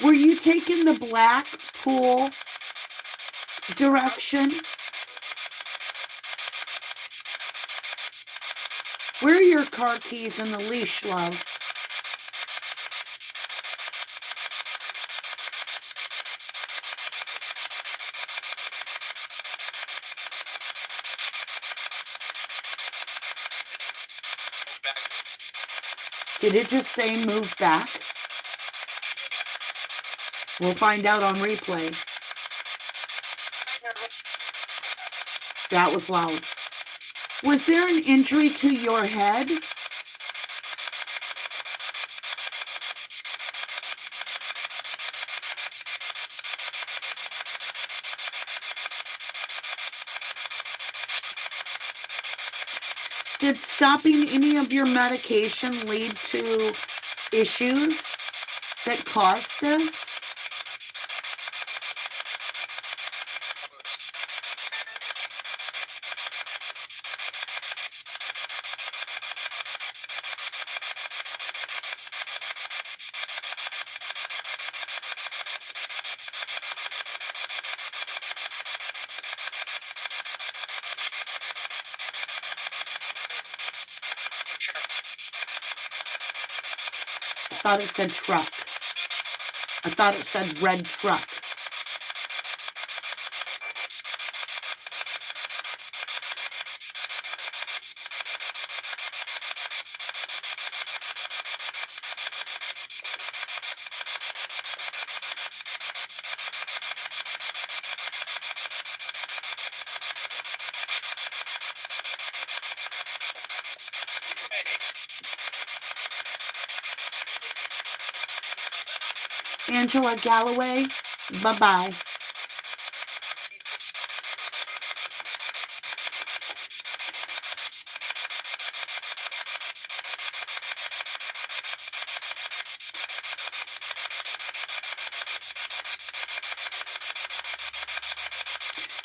Were you taking the black pool direction? Where are your car keys and the leash, love? Did it just say move back? We'll find out on replay. That was loud. Was there an injury to your head? Did stopping any of your medication lead to issues that caused this? thought it said truck. I thought it said red truck. Angela Galloway, bye-bye.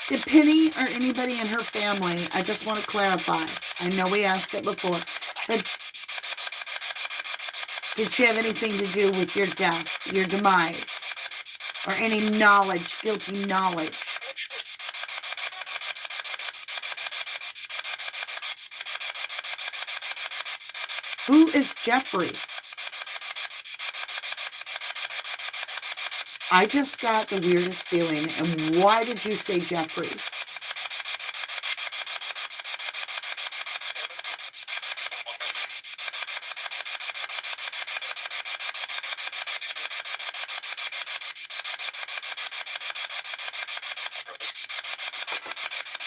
Did Penny or anybody in her family, I just want to clarify, I know we asked it before, but did she have anything to do with your death, your demise, or any knowledge, guilty knowledge? Who is Jeffrey? I just got the weirdest feeling. And why did you say Jeffrey?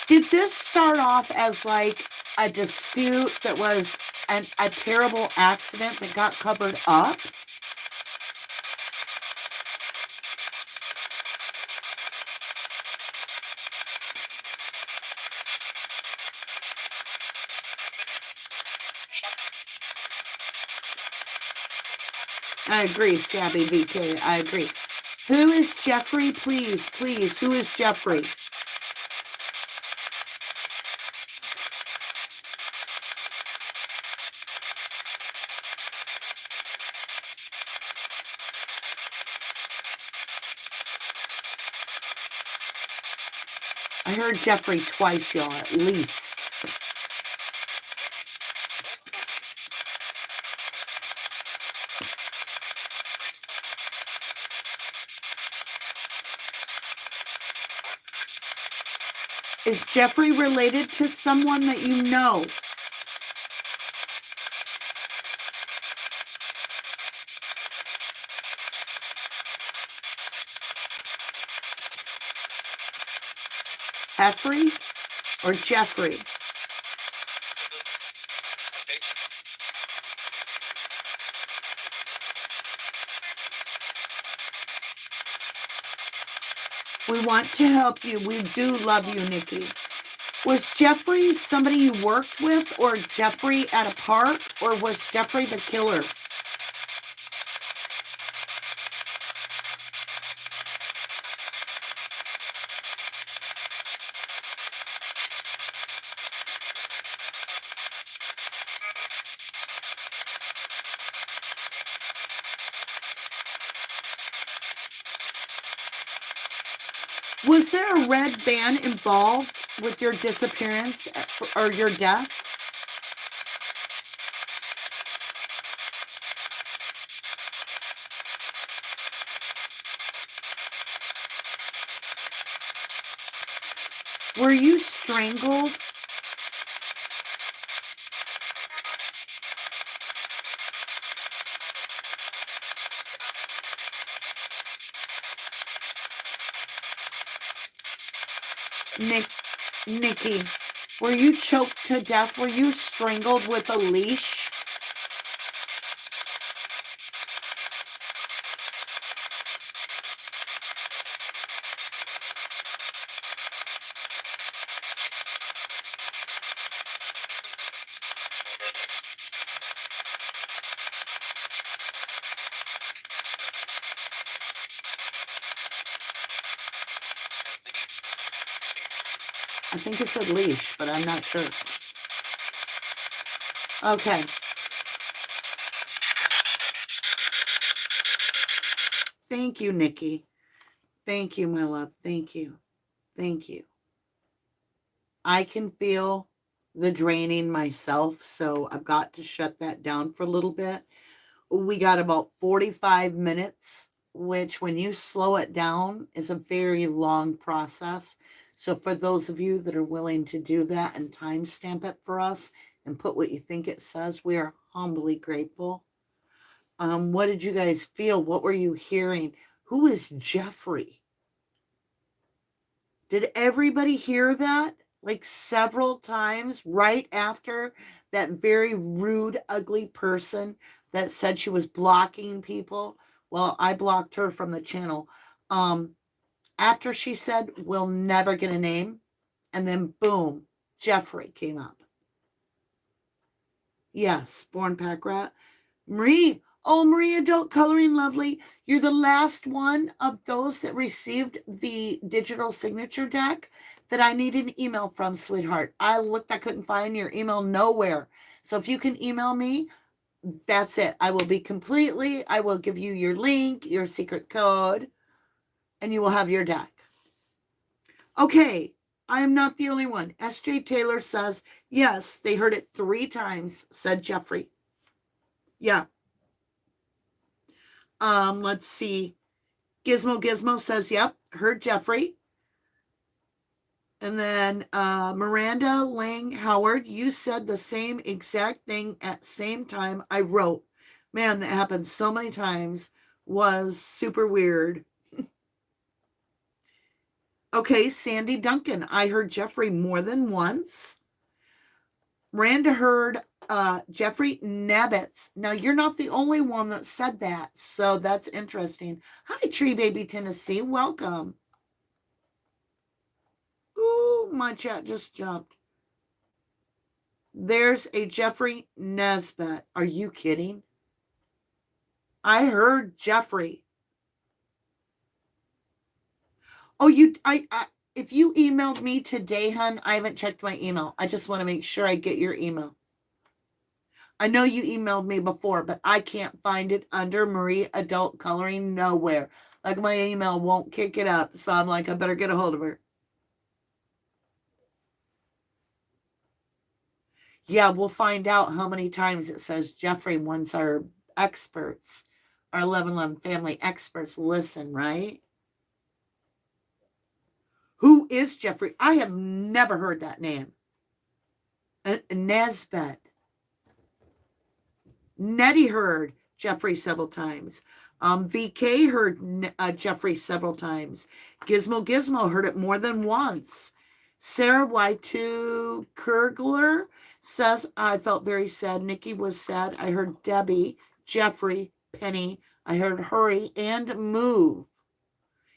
Did this start off as like a dispute that was a terrible accident that got covered up? I agree, Sabby BK. I agree. Who is Jeffrey? Please, please. Who is Jeffrey? I heard Jeffrey twice, y'all, at least. Is Jeffrey related to someone that you know? Jeffrey or Jeffrey? We want to help you. We do love you, Nikki. Was Jeffrey somebody you worked with, or Jeffrey at a park, or was Jeffrey the killer? Was there a red van involved with your disappearance or your death? Were you strangled? Nikki, were you choked to death? Were you strangled with a leash? I think it said leash, but I'm not sure. Okay. Thank you, Nikki. Thank you, my love. Thank you. Thank you. I can feel the draining myself, so I've got to shut that down for a little bit. We got about 45 minutes, which when you slow it down is a very long process. So for those of you that are willing to do that and timestamp it for us and put what you think it says, we are humbly grateful. What did you guys feel? What were you hearing? Who is Jeffrey? Did everybody hear that? Like several times right after that very rude, ugly person that said she was blocking people. Well, I blocked her from the channel. After she said, we'll never get a name. And then boom, Jeffrey came up. Yes, Born Pack Rat. Marie. Oh, Marie, Adult Coloring Lovely. You're the last one of those that received the digital signature deck that I need an email from, sweetheart. I looked, I couldn't find your email nowhere. So if you can email me, that's it. I will give you your link, your secret code, and you will have your deck. Okay, I am not the only one. S.J. Taylor says, yes, they heard it 3 times, said Jeffrey. Yeah. Let's see. Gizmo says, yep, heard Jeffrey. And then Miranda Lang Howard, you said the same exact thing at same time I wrote. Man, that happened so many times. Was super weird. Okay, Sandy Duncan, I heard Jeffrey more than once. Miranda heard Jeffrey Nabbits. Now, you're not the only one that said that, so that's interesting. Hi, Tree Baby Tennessee. Welcome. Ooh, my chat just jumped. There's a Jeffrey Nesbitt. Are you kidding? I heard Jeffrey. Oh, if you emailed me today, hun, I haven't checked my email. I just want to make sure I get your email. I know you emailed me before, but I can't find it under Marie Adult Coloring nowhere. Like my email won't kick it up. So I'm like, I better get a hold of her. Yeah, we'll find out how many times it says Jeffrey once our experts, our 1111 family experts listen, right? Who is Jeffrey? I have never heard that name. Nesbitt. Nettie heard Jeffrey several times. VK heard Jeffrey several times. Gizmo heard it more than once. Sarah Y2 Kurgler says, I felt very sad. Nikki was sad. I heard Debbie, Jeffrey, Penny. I heard Hurry and Move.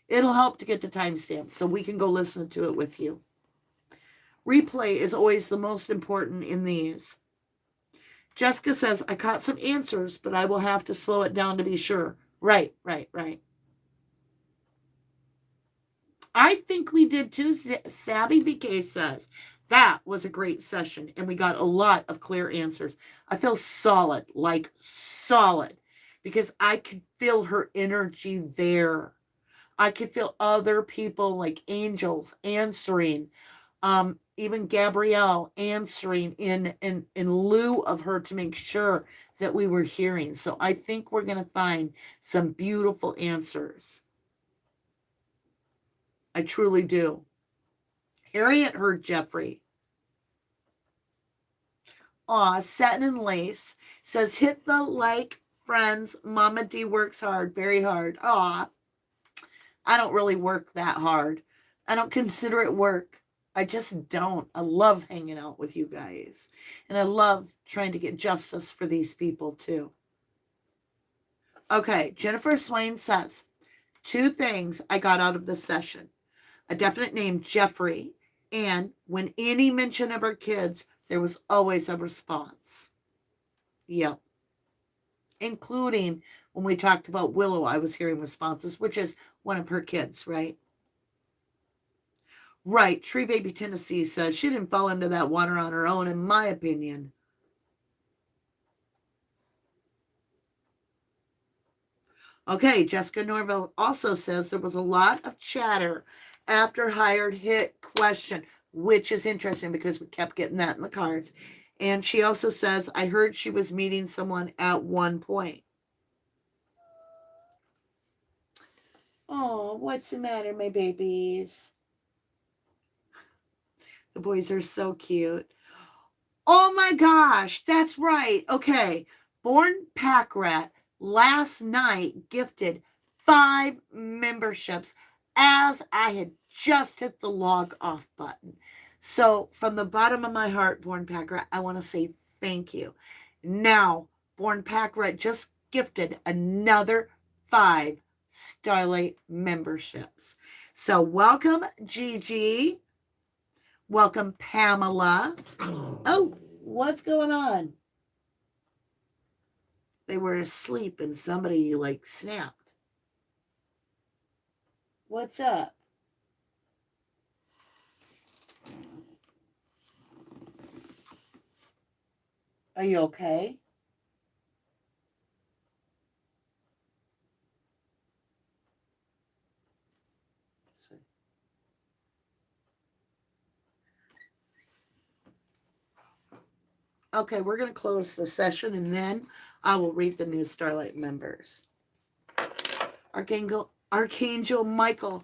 It'll help to get the timestamp so we can go listen to it with you. Replay is always the most important in these. Jessica says, I caught some answers, but I will have to slow it down to be sure. Right. I think we did too. Savvy VK says, that was a great session, and we got a lot of clear answers. I feel solid, because I could feel her energy there. I could feel other people like angels answering. Even Gabrielle answering in lieu of her to make sure that we were hearing. So I think we're going to find some beautiful answers. I truly do. Harriet heard Jeffrey. Aw, Satin and Lace says, hit the like, friends. Mama D works hard, very hard. Aw, I don't really work that hard. I don't consider it work. I just don't. I love hanging out with you guys. And I love trying to get justice for these people too. Okay, Jennifer Swain says, 2 things I got out of this session. A definite name, Jeffrey, and when any mention of her kids, there was always a response. Yep. Including when we talked about Willow, I was hearing responses, which is one of her kids, right? Right. Tree Baby Tennessee says she didn't fall into that water on her own, in my opinion. Okay, Jessica Norville also says there was a lot of chatter after hired hit question, which is interesting because we kept getting that in the cards. And she also says, I heard she was meeting someone at one point. Oh, what's the matter, my babies? The boys are so cute. Oh my gosh, that's right. Okay, Born Pack Rat last night gifted 5 memberships as I had just hit the log off button. So from the bottom of my heart, Born Pack Rat, I want to say thank you. Now, Born Pack Rat just gifted another 5 Starlight memberships. So welcome, Gigi. Welcome, Pamela. Oh, what's going on? They were asleep and somebody like snapped. What's up? Are you okay? Okay, we're going to close the session and then I will read the new Starlight members. Archangel Michael,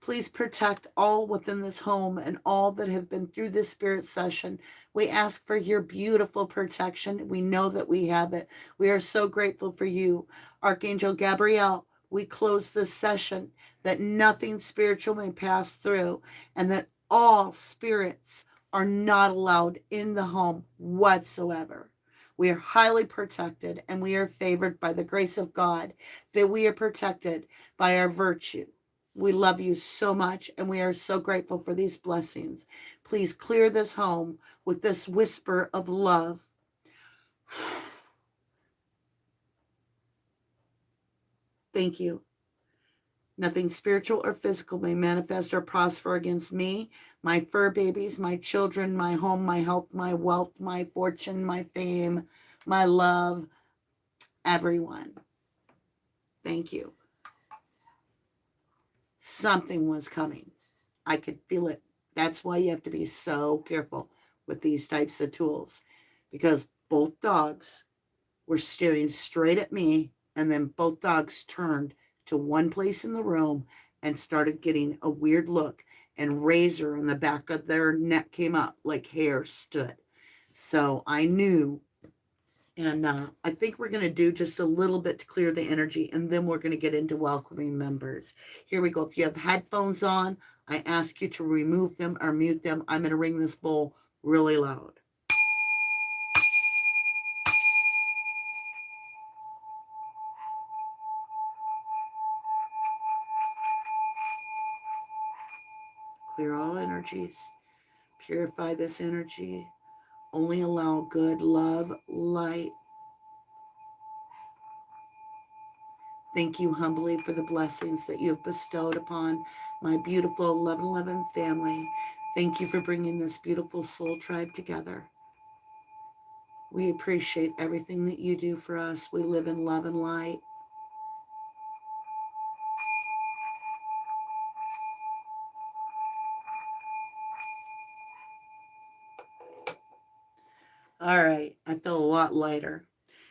please protect all within this home and all that have been through this spirit session. We ask for your beautiful protection. We know that we have it. We are so grateful for you. Archangel Gabriel, we close this session that nothing spiritual may pass through and that all spirits are not allowed in the home whatsoever. We are highly protected and we are favored by the grace of God, that we are protected by our virtue. We love you so much and we are so grateful for these blessings. Please clear this home with this whisper of love. Thank you. Nothing spiritual or physical may manifest or prosper against me, my fur babies, my children, my home, my health, my wealth, my fortune, my fame, my love, everyone. Thank you. Something was coming. I could feel it. That's why you have to be so careful with these types of tools, because both dogs were staring straight at me, and then both dogs turned to one place in the room and started getting a weird look, and razor on the back of their neck came up like hair stood. So I knew, and I think we're going to do just a little bit to clear the energy, and then we're going to get into welcoming members. Here we go. If you have headphones on, I ask you to remove them or mute them. I'm going to ring this bowl really loud. Clear all energies. Purify this energy. Only allow good love, light. Thank you humbly for the blessings that you have bestowed upon my beautiful 1111 family. Thank you for bringing this beautiful soul tribe together. We appreciate everything that you do for us. We live in love and light. All right, I feel a lot lighter.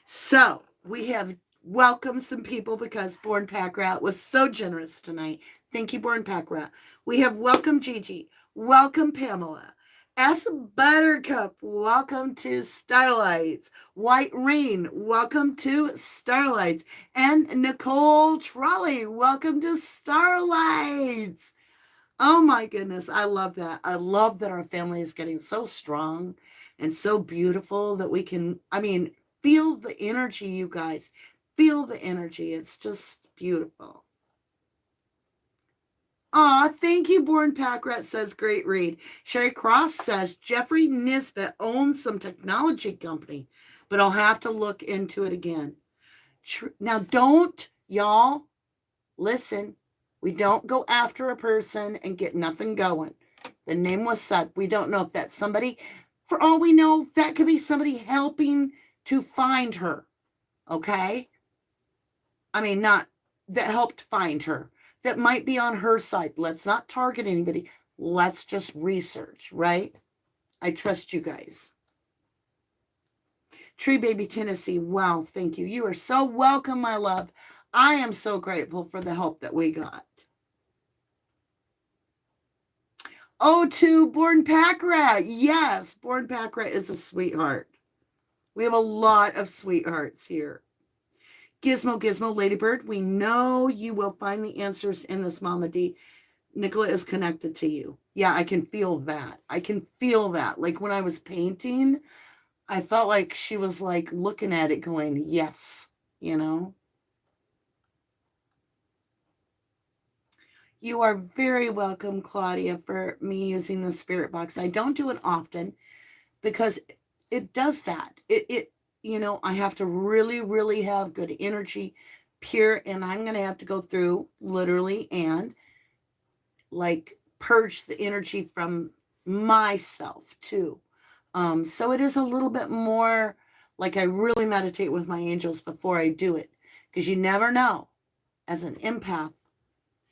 So we have welcomed some people because Born Pack Rat was so generous tonight. Thank you, Born Pack Rat. We have welcomed Gigi. Welcome, Pamela. S. Buttercup, welcome to Starlights. White Rain, welcome to Starlights. And Nicole Trolley, welcome to Starlights. Oh my goodness, I love that. I love that our family is getting so strong and so beautiful that we can, feel the energy, you guys. Feel the energy. It's just beautiful. Aw, thank you, Born Pack Rat says, great read. Sherry Cross says, Jeffrey Nisbet owns some technology company, but I'll have to look into it again. Now, don't, y'all, listen. We don't go after a person and get nothing going. The name was said. We don't know if that's somebody. For all we know, that could be somebody helping to find her. Okay? Not that helped find her. That might be on her side. Let's not target anybody. Let's just research, right? I trust you guys. Tree Baby Tennessee, wow, thank you. You are so welcome, my love. I am so grateful for the help that we got. Oh, to Born Pack Rat. Yes, Born Pack Rat is a sweetheart. We have a lot of sweethearts here. Gizmo, Ladybird, we know you will find the answers in this, Mama D. NICOLA is connected to you. Yeah, I can feel that. I can feel that. Like when I was painting, I felt like she was like looking at it going, yes, you know. You are very welcome, Claudia, for me using the spirit box. I don't do it often because it does that. It you know, I have to really, really have good energy, pure, and I'm going to have to go through literally and like purge the energy from myself too. So it is a little bit more like I really meditate with my angels before I do it, because you never know. As an empath,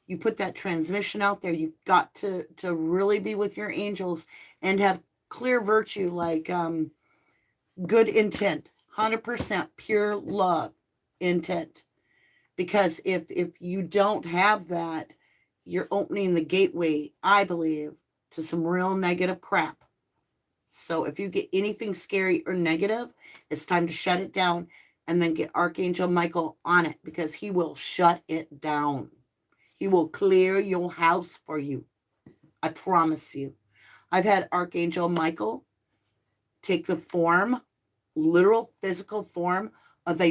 you put that transmission out there. You've got to really be with your angels and have clear virtue, like good intent, 100% pure love intent. Because if you don't have that, you're opening the gateway, I believe, to some real negative crap. So if you get anything scary or negative, it's time to shut it down and then get Archangel Michael on it, because he will shut it down. He will clear your house for you. I promise you. I've had Archangel Michael take the form, literal physical form of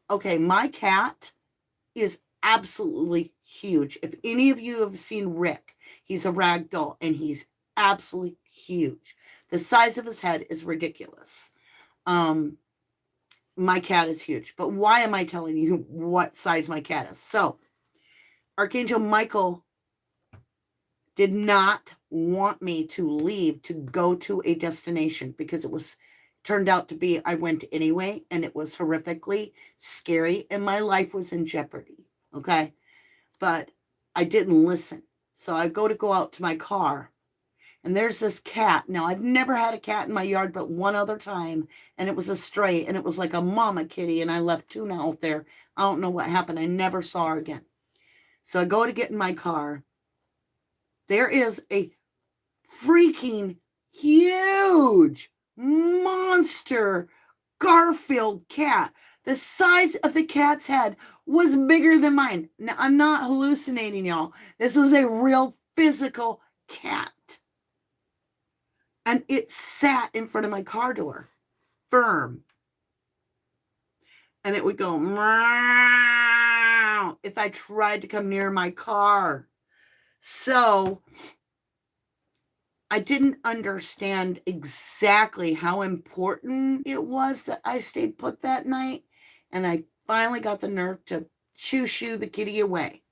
okay, my cat is absolutely huge. If any of you have seen Rick, he's a rag doll and he's absolutely huge. The size of his head is ridiculous. My cat is huge. But why am I telling you what size my cat is? So, Archangel Michael did not want me to leave to go to a destination, because it was turned out to be, I went anyway, and it was horrifically scary and my life was in jeopardy. Okay. But I didn't listen. So I go out to my car, and there's this cat. Now, I've never had a cat in my yard but one other time, and it was a stray, and it was like a mama kitty, and I left Tuna out there. I don't know what happened. I never saw her again. So I go to get in my car. There is a freaking huge monster Garfield cat. The size of the cat's head was bigger than mine. Now, I'm not hallucinating, y'all. This was a real physical cat. And it sat in front of my car door, firm. And it would go, meow, if I tried to come near my car. So I didn't understand exactly how important it was that I stayed put that night. And I finally got the nerve to shoo the kitty away.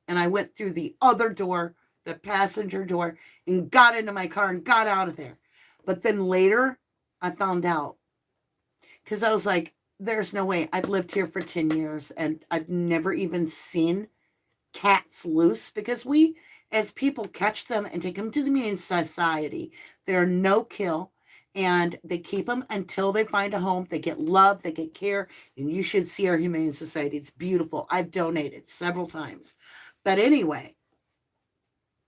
And I went through the other door, the passenger door, and got into my car and got out of there. But then later, I found out. Because I was like, there's no way. I've lived here for 10 years, and I've never even seen cats loose, because we, as people, catch them and take them to the Humane Society. They're no kill, and they keep them until they find a home. They get love, they get care, and you should see our Humane Society. It's beautiful. I've donated several times. But anyway,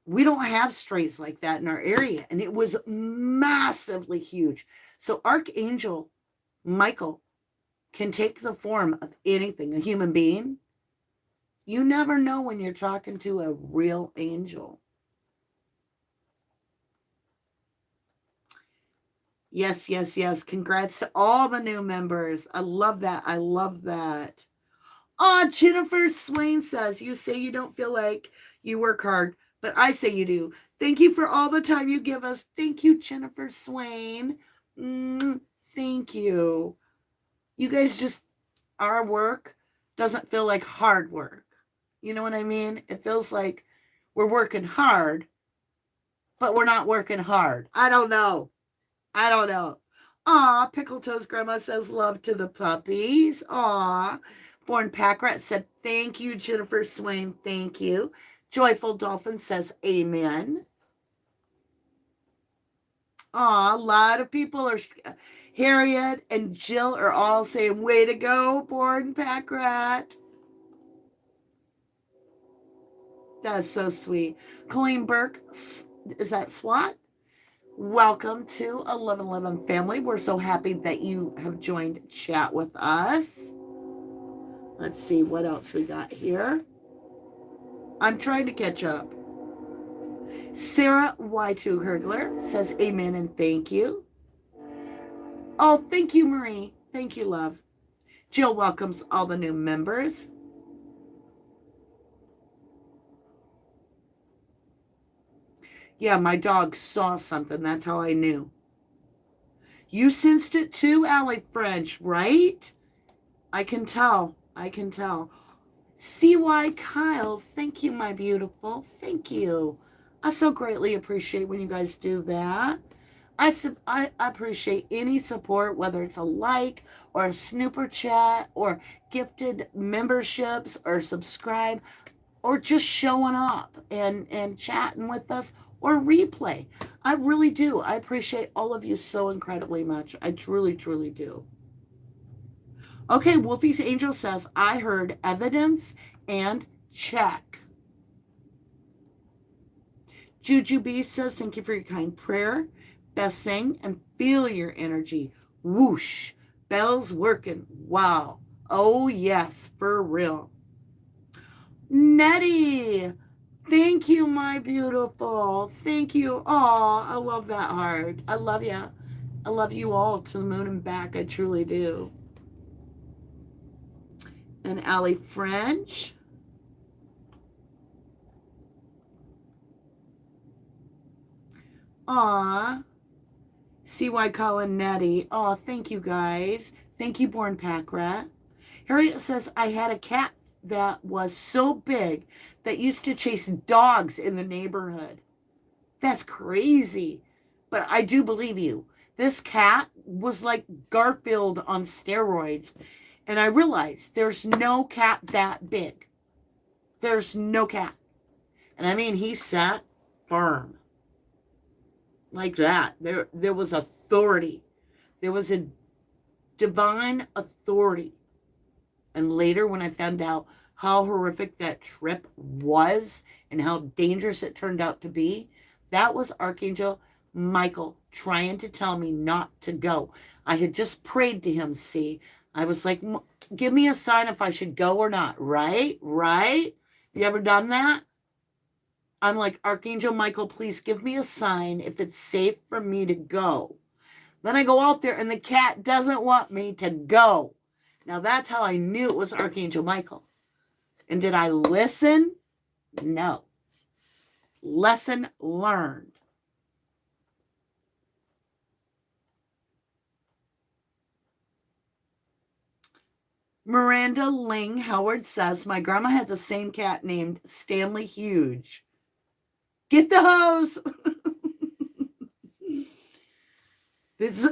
we don't have strays like that in our area, and it was massively huge. So Archangel Michael can take the form of anything, a human being. You never know when you're talking to a real angel. Yes. Congrats to all the new members. I love that. Oh, Jennifer Swain says, you say you don't feel like you work hard, but I say you do. Thank you for all the time you give us. Thank you, Jennifer Swain. Thank you. You guys just, our work doesn't feel like hard work. You know what I mean? It feels like we're working hard, but we're not working hard. I don't know. Aw, Pickle Toes Grandma says love to the puppies. Aw. Born Pack Rat said, thank you, Jennifer Swain. Thank you. Joyful Dolphin says, amen. Aw, a lot of people are, Harriet and Jill are all saying, way to go, Born Pack Rat. That's so sweet. Colleen Burke, is that SWAT? Welcome to 1111 family. We're so happy that you have joined chat with us. Let's see what else we got here. I'm trying to catch up. Sarah Y2 Hergler says amen and thank you. Oh, thank you, Marie. Thank you, love. Jill welcomes all the new members. Yeah, my dog saw something. That's how I knew. You sensed it too, Allie French, right? I can tell. I can tell. CY Kyle, thank you, my beautiful. Thank you. I so greatly appreciate when you guys do that. I appreciate any support, whether it's a like or a snooper chat or gifted memberships or subscribe or just showing up and chatting with us or replay. I really do. I appreciate all of you so incredibly much. I truly, truly do. Okay, Wolfie's Angel says, I heard evidence and check. Juju B says, thank you for your kind prayer. Best thing, and feel your energy. Whoosh. Bells working. Wow. Oh, yes, for real. Nettie, thank you, my beautiful. Thank you. Oh, I love that heart. I love you. I love you all to the moon and back. I truly do. And Allie French. Aw. CY Colin Nettie. Aw, thank you guys. Thank you, Born Pack Rat. Harriet says, I had a cat that was so big that used to chase dogs in the neighborhood. That's crazy. But I do believe you. This cat was like Garfield on steroids. And I realized there's no cat that big. There's no cat. And I mean, he sat firm. Like that. There was authority. There was a divine authority. And later when I found out how horrific that trip was and how dangerous it turned out to be, that was Archangel Michael trying to tell me not to go. I had just prayed to him, see. I was like, give me a sign if I should go or not, right? Right? You ever done that? I'm like, Archangel Michael, please give me a sign if it's safe for me to go. Then I go out there and the cat doesn't want me to go. Now that's how I knew it was Archangel Michael. And did I listen? No. Lesson learned. Miranda Ling Howard says, my grandma had the same cat named Stanley Huge. Get the hose. This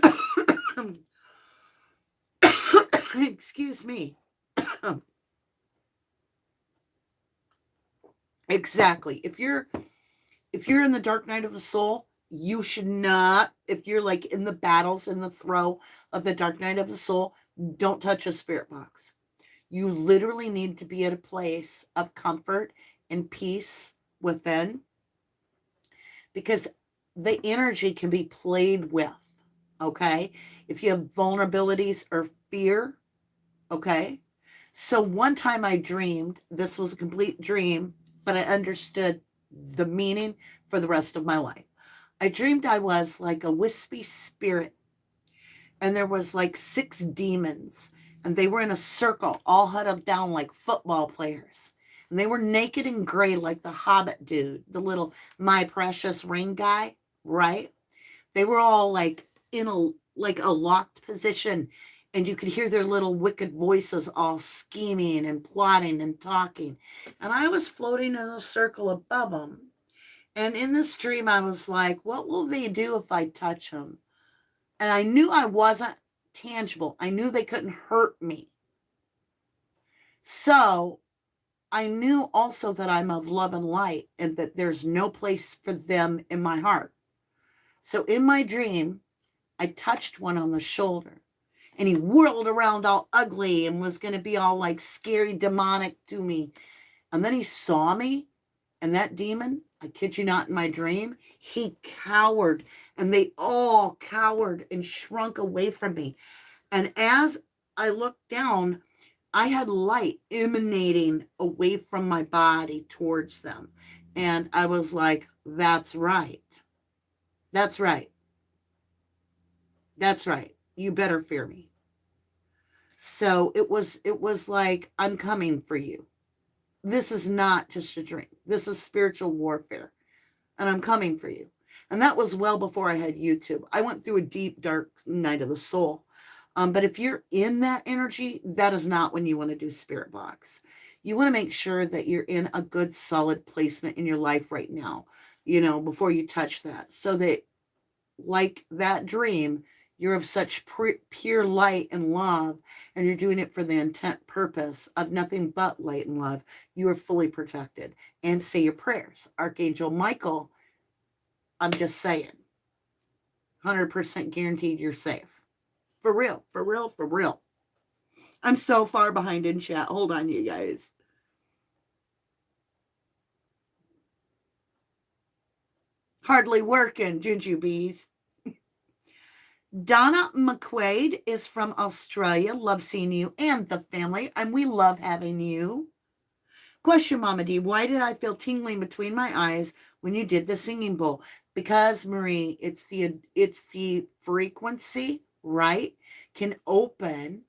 excuse me. Exactly. If you're in the dark night of the soul, you should not, if you're like in the battles, in the throe of the dark night of the soul, don't touch a spirit box. You literally need to be at a place of comfort and peace within, because the energy can be played with, okay? If you have vulnerabilities or fear, okay? So one time I dreamed, this was a complete dream, but I understood the meaning for the rest of my life. I dreamed I was like a wispy spirit, and there was like 6 demons, and they were in a circle, all huddled down like football players. And they were naked and gray like the Hobbit dude, the little My Precious Ring guy, right? They were all like in a locked position, and you could hear their little wicked voices all scheming and plotting and talking. And I was floating in a circle above them. And in this dream, I was like, what will they do if I touch them? And I knew I wasn't tangible. I knew they couldn't hurt me. So I knew also that I'm of love and light and that there's no place for them in my heart. So in my dream, I touched one on the shoulder, and he whirled around all ugly and was going to be all like scary, demonic to me. And then he saw me, And that demon, I kid you not, in my dream, he cowered, and they all cowered and shrunk away from me. And as I looked down, I had light emanating away from my body towards them. And I was like, that's right. That's right. That's right. You better fear me. So it was like, I'm coming for you. This is not just a dream. This is spiritual warfare. And I'm coming for you. And that was well before I had YouTube. I went through a deep, dark night of the soul. But if you're in that energy, that is not when you want to do spirit box. You want to make sure that you're in a good, solid placement in your life right now, before you touch that. So that, like that dream, you're of such pure light and love, and you're doing it for the intent purpose of nothing but light and love. You are fully protected. And say your prayers. Archangel Michael, I'm just saying, 100% guaranteed you're safe. For real, for real, for real. I'm so far behind in chat. Hold on, you guys. Hardly working, Jujubes. Donna McQuaid is from Australia. Love seeing you and the family, and we love having you. Question, Mama D, why did I feel tingling between my eyes when you did the singing bowl? Because, Marie, it's the frequency, right? Can open.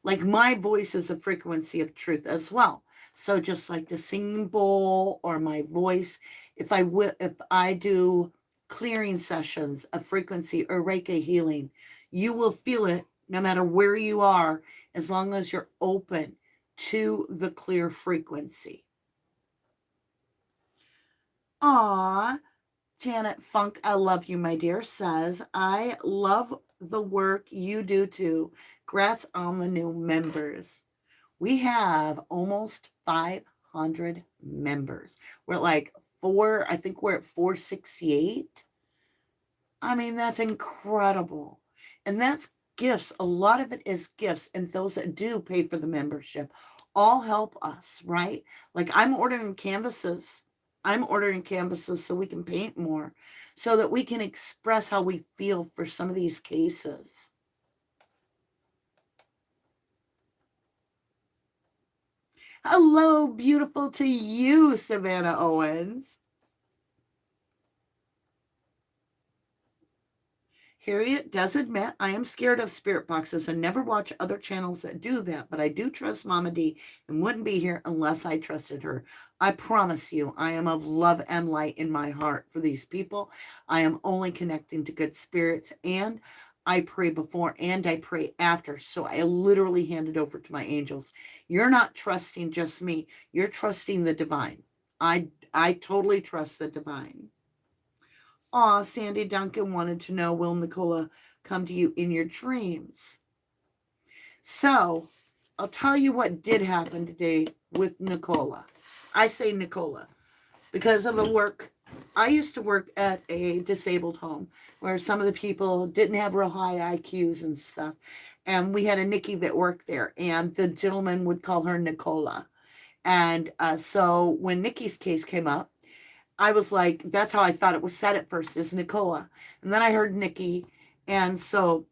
Like my voice is a frequency of truth as well. So just like the singing bowl or my voice, if I do clearing sessions of frequency or Reiki healing, you will feel it no matter where you are, as long as you're open to the clear frequency. Aw, Janet Funk, I love you, my dear, says, I love the work you do too. Congrats on the new members. We have almost 500 members. We're like I think we're at 468. I mean, that's incredible. And that's gifts. A lot of it is gifts. And those that do pay for the membership all help us, right? Like I'm ordering canvases so we can paint more, so that we can express how we feel for some of these cases. Hello, beautiful to you, Savannah Owens. Harriet does admit, I am scared of spirit boxes and never watch other channels that do that, but I do trust Mama D and wouldn't be here unless I trusted her. I promise you, I am of love and light in my heart for these people. I am only connecting to good spirits, and I pray before and I pray after. So I literally hand it over to my angels. You're not trusting just me. You're trusting the divine. I totally trust the divine. Aw, Sandy Duncan wanted to know, will Nicola come to you in your dreams? So, I'll tell you what did happen today with Nicola. I say Nicola because of the work. I used to work at a disabled home where some of the people didn't have real high IQs and stuff. And we had a Nikki that worked there, and the gentleman would call her Nicola. And so when Nikki's case came up, I was like, that's how I thought it was said at first, is Nicola. And then I heard Nikki. And so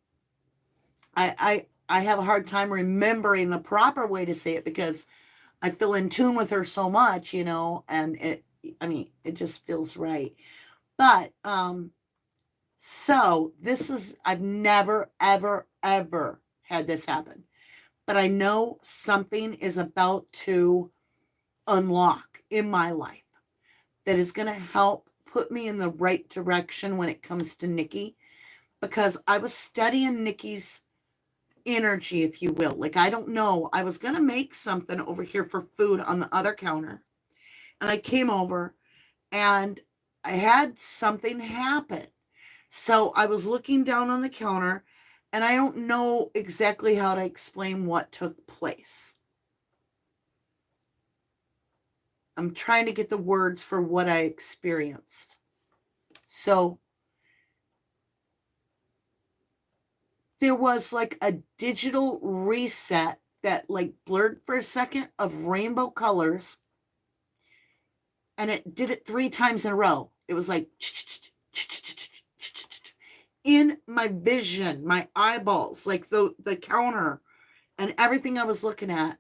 I have a hard time remembering the proper way to say it because I feel in tune with her so much, and it just feels right. But, so this is, I've never, ever, ever had this happen. But I know something is about to unlock in my life that is going to help put me in the right direction when it comes to Nikki, because I was studying Nikki's energy, if you will. Like, I don't know. I was going to make something over here for food on the other counter. And I came over and I had something happen. So I was looking down on the counter and I don't know exactly how to explain what took place. I'm trying to get the words for what I experienced. So there was like a digital reset that like blurred for a second of rainbow colors. And it did it 3 times in a row. It was like in my vision, my eyeballs, like the counter and everything I was looking at,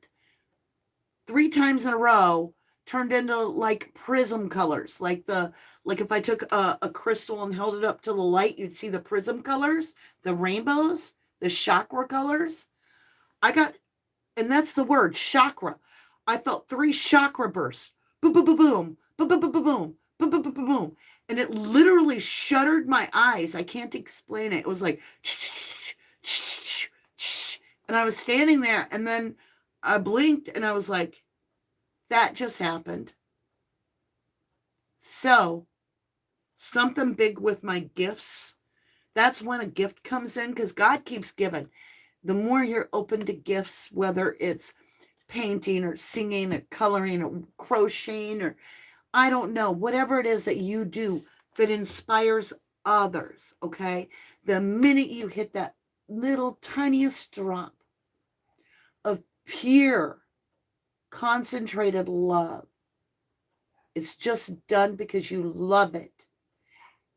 3 times in a row turned into like prism colors. Like if I took a crystal and held it up to the light, you'd see the prism colors, the rainbows, the chakra colors. And that's the word, chakra. I felt 3 chakra bursts. Boom, boom, boom, boom, boom, boom, boom, boom, boom, boom, boom, boom, boom, boom. And it literally shuttered my eyes. I can't explain it. It was like, and I was standing there, and then I blinked, and I was like, that just happened. So, something big with my gifts. That's when a gift comes in, because God keeps giving. The more you're open to gifts, whether it's painting or singing or coloring or crocheting or I don't know, whatever it is that you do that inspires others, okay? The minute you hit that little tiniest drop of pure, concentrated love, it's just done because you love it.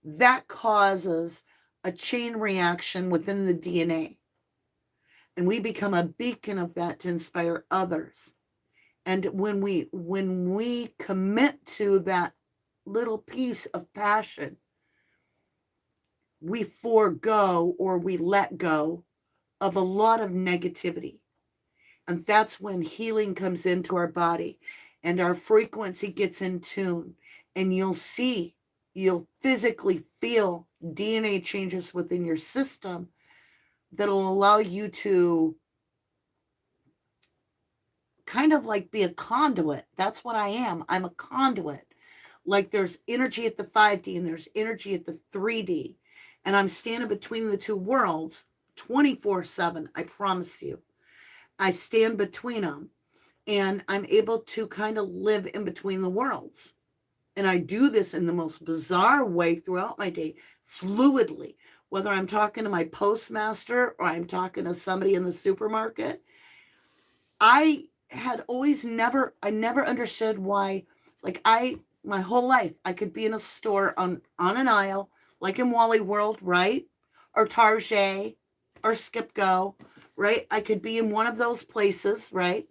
That causes a chain reaction within the DNA. And we become a beacon of that to inspire others. And when we commit to that little piece of passion, we forego or we let go of a lot of negativity. And that's when healing comes into our body and our frequency gets in tune. And you'll physically feel DNA changes within your system that'll allow you to kind of like be a conduit. That's what I am. I'm a conduit. Like there's energy at the 5D and there's energy at the 3D. And I'm standing between the two worlds 24/7. I promise you. I stand between them and I'm able to kind of live in between the worlds. And I do this in the most bizarre way throughout my day, fluidly, whether I'm talking to my postmaster or I'm talking to somebody in the supermarket. I never understood why, like my whole life, I could be in a store on an aisle, like in Wally World, right? Or Target or Skip Go, right? I could be in one of those places, right?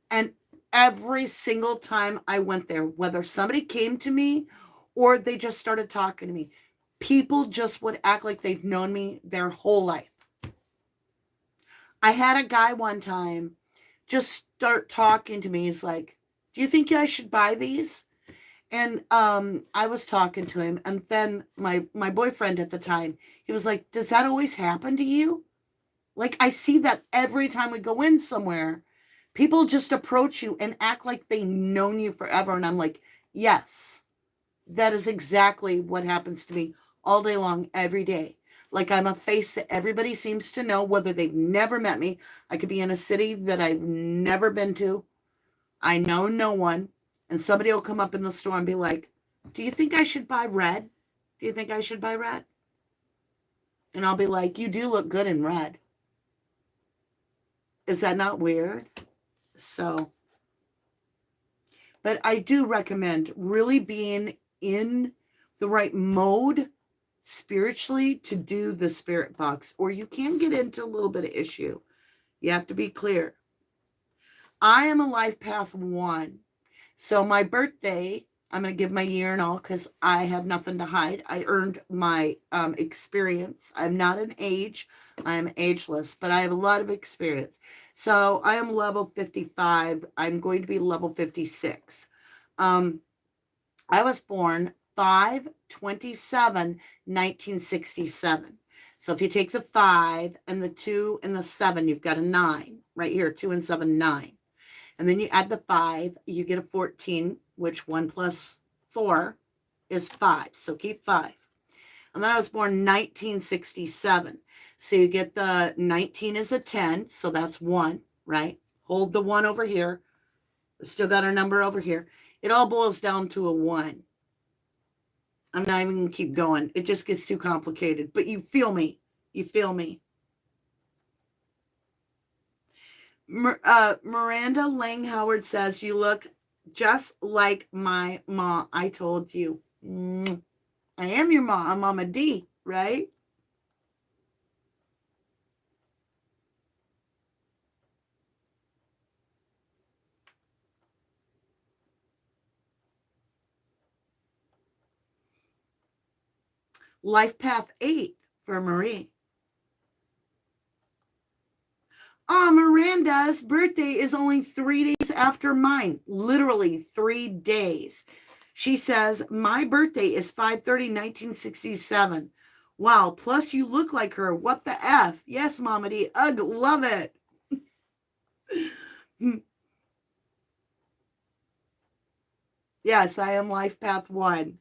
And every single time I went there, whether somebody came to me or they just started talking to me, people just would act like they've known me their whole life. I had a guy one time just start talking to me. He's like, do you think I should buy these? And I was talking to him. And then my boyfriend at the time, he was like, does that always happen to you? Like, I see that every time we go in somewhere, people just approach you and act like they've known you forever. And I'm like, yes, that is exactly what happens to me all day long, every day. Like I'm a face that everybody seems to know, whether they've never met me. I could be in a city that I've never been to. I know no one. And somebody will come up in the store and be like, do you think I should buy red? Do you think I should buy red? And I'll be like, you do look good in red. Is that not weird? So, but I do recommend really being in the right mode spiritually to do the spirit box, or you can get into a little bit of issue. You have to be clear. I am a life path 1. So my birthday, I'm going to give my year and all because I have nothing to hide. I earned my experience. I'm not an age. I'm ageless, but I have a lot of experience. So I am level 55. I'm going to be level 56. I was born 5/27/1967. So if you take the 5 and the 2 and the 7, you've got a 9 right here. 2 and 7, 9. And then you add the 5, you get a 14, which 1 plus 4 is 5. So keep 5. And then I was born 1967. So you get the 19 is a 10. So that's 1, right? Hold the 1 over here. We still got our number over here. It all boils down to a 1. I'm not even going to keep going. It just gets too complicated. But you feel me. You feel me. Miranda Lang Howard says, you look Just like my mom, I told you. I am your mom. I'm Mama D, right? Life Path 8 for Marie. Oh, Miranda's birthday is only 3 days after mine. Literally 3 days. She says, my birthday is 5/30/1967. Wow, plus you look like her. What the F? Yes, Mama D. Ugh, love it. Yes, I am Life Path 1.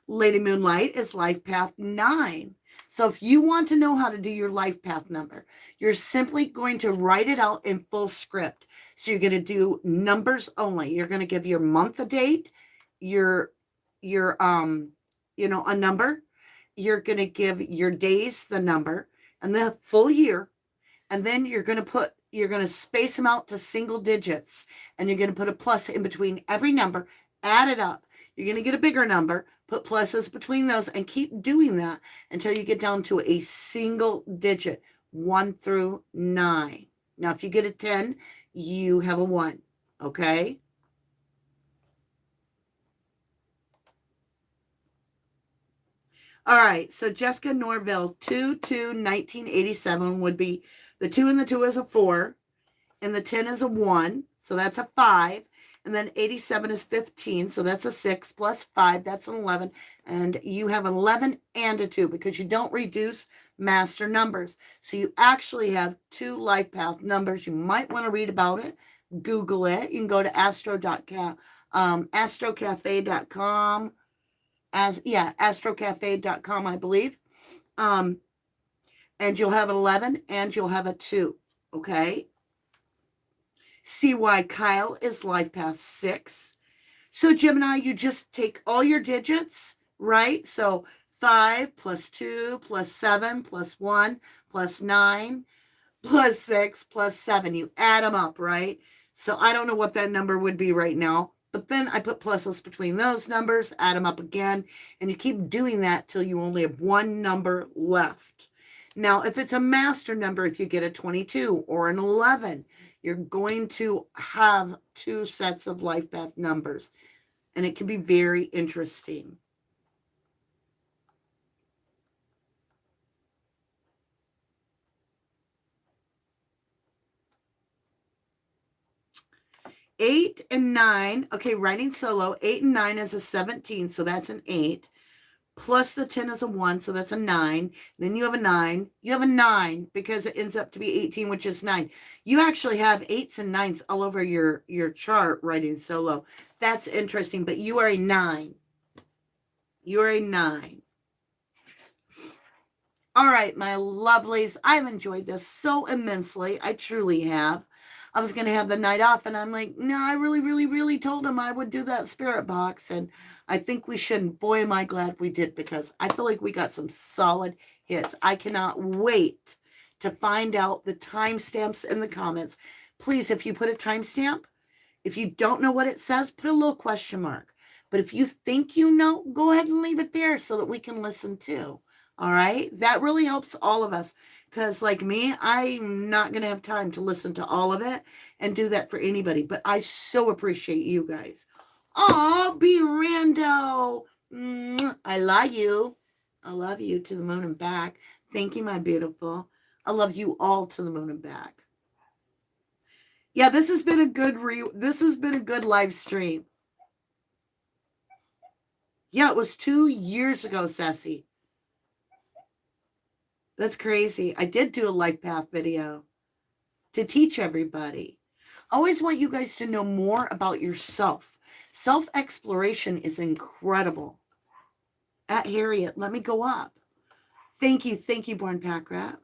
Lady Moonlight is Life Path 9. So if you want to know how to do your life path number, you're simply going to write it out in full script. So you're going to do numbers only. You're going to give your month a date, your a number. You're going to give your days the number and the full year. And then you're going to space them out to single digits, and you're going to put a plus in between every number, add it up. You're going to get a bigger number, put pluses between those, and keep doing that until you get down to a single digit, 1 through 9. Now, if you get a 10, you have a 1, okay? All right, so Jessica Norville, 2/2/1987 would be the 2 and the 2 is a 4, and the 10 is a 1, so that's a 5. And then 87 is 15, so that's a 6 plus 5, that's an 11. And you have an 11 and a 2 because you don't reduce master numbers. So you actually have 2 life path numbers. You might want to read about it. Google it. You can go to astrocafe.com. Astrocafe.com, I believe. And you'll have an 11 and you'll have a 2. Okay. CY Kyle is Life Path 6. So Gemini, you just take all your digits, right? So 5 plus 2 plus 7 plus 1 plus 9 plus 6 plus 7. You add them up, right? So I don't know what that number would be right now. But then I put pluses between those numbers, add them up again, and you keep doing that till you only have one number left. Now, if it's a master number, if you get a 22 or an 11, you're going to have 2 sets of life path numbers, and it can be very interesting. Eight and 9, okay, writing solo, 8 and 9 is a 17, so that's an 8. Plus the 10 is a 1, so that's a 9. Then you have a 9. You have a 9 because it ends up to be 18, which is 9. You actually have 8s and 9s all over your chart writing solo. That's interesting, but you are a 9. You're a 9. All right, my lovelies, I've enjoyed this so immensely. I truly have. I was going to have the night off, and I'm like, no, I really told him I would do that spirit box, and I think we shouldn't. Boy, am I glad we did, because I feel like we got some solid hits. I cannot wait to find out the timestamps in the comments. Please, if you put a timestamp, if you don't know what it says, put a little question mark. But if you think you know, go ahead and leave it there so that we can listen too. All right? That really helps all of us. Because like me, I'm not going to have time to listen to all of it and do that for anybody. But I so appreciate you guys. Oh, be Rando. I love you. I love you to the moon and back. Thank you, my beautiful. I love you all to the moon and back. Yeah, this has been a good live stream. Yeah, it was 2 years ago, Ceci. That's crazy. I did do a life path video to teach everybody. I always want you guys to know more about yourself. Self-exploration is incredible. At Harriet, let me go up. Thank you, Born Pack Rat.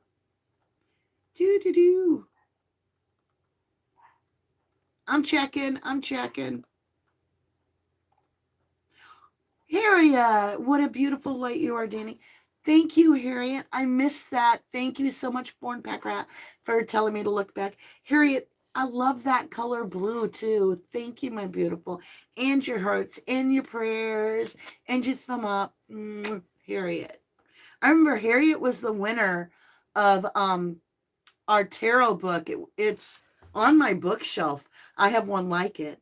I'm checking. Harriet, what a beautiful light you are, Danny. Thank you, Harriet. I missed that. Thank you so much, Born Pack Rat, for telling me to look back. Harriet, I love that color blue too. Thank you, my beautiful. And your hearts and your prayers and your thumb up. Harriet. I remember Harriet was the winner of our tarot book. It's on my bookshelf. I have one like it.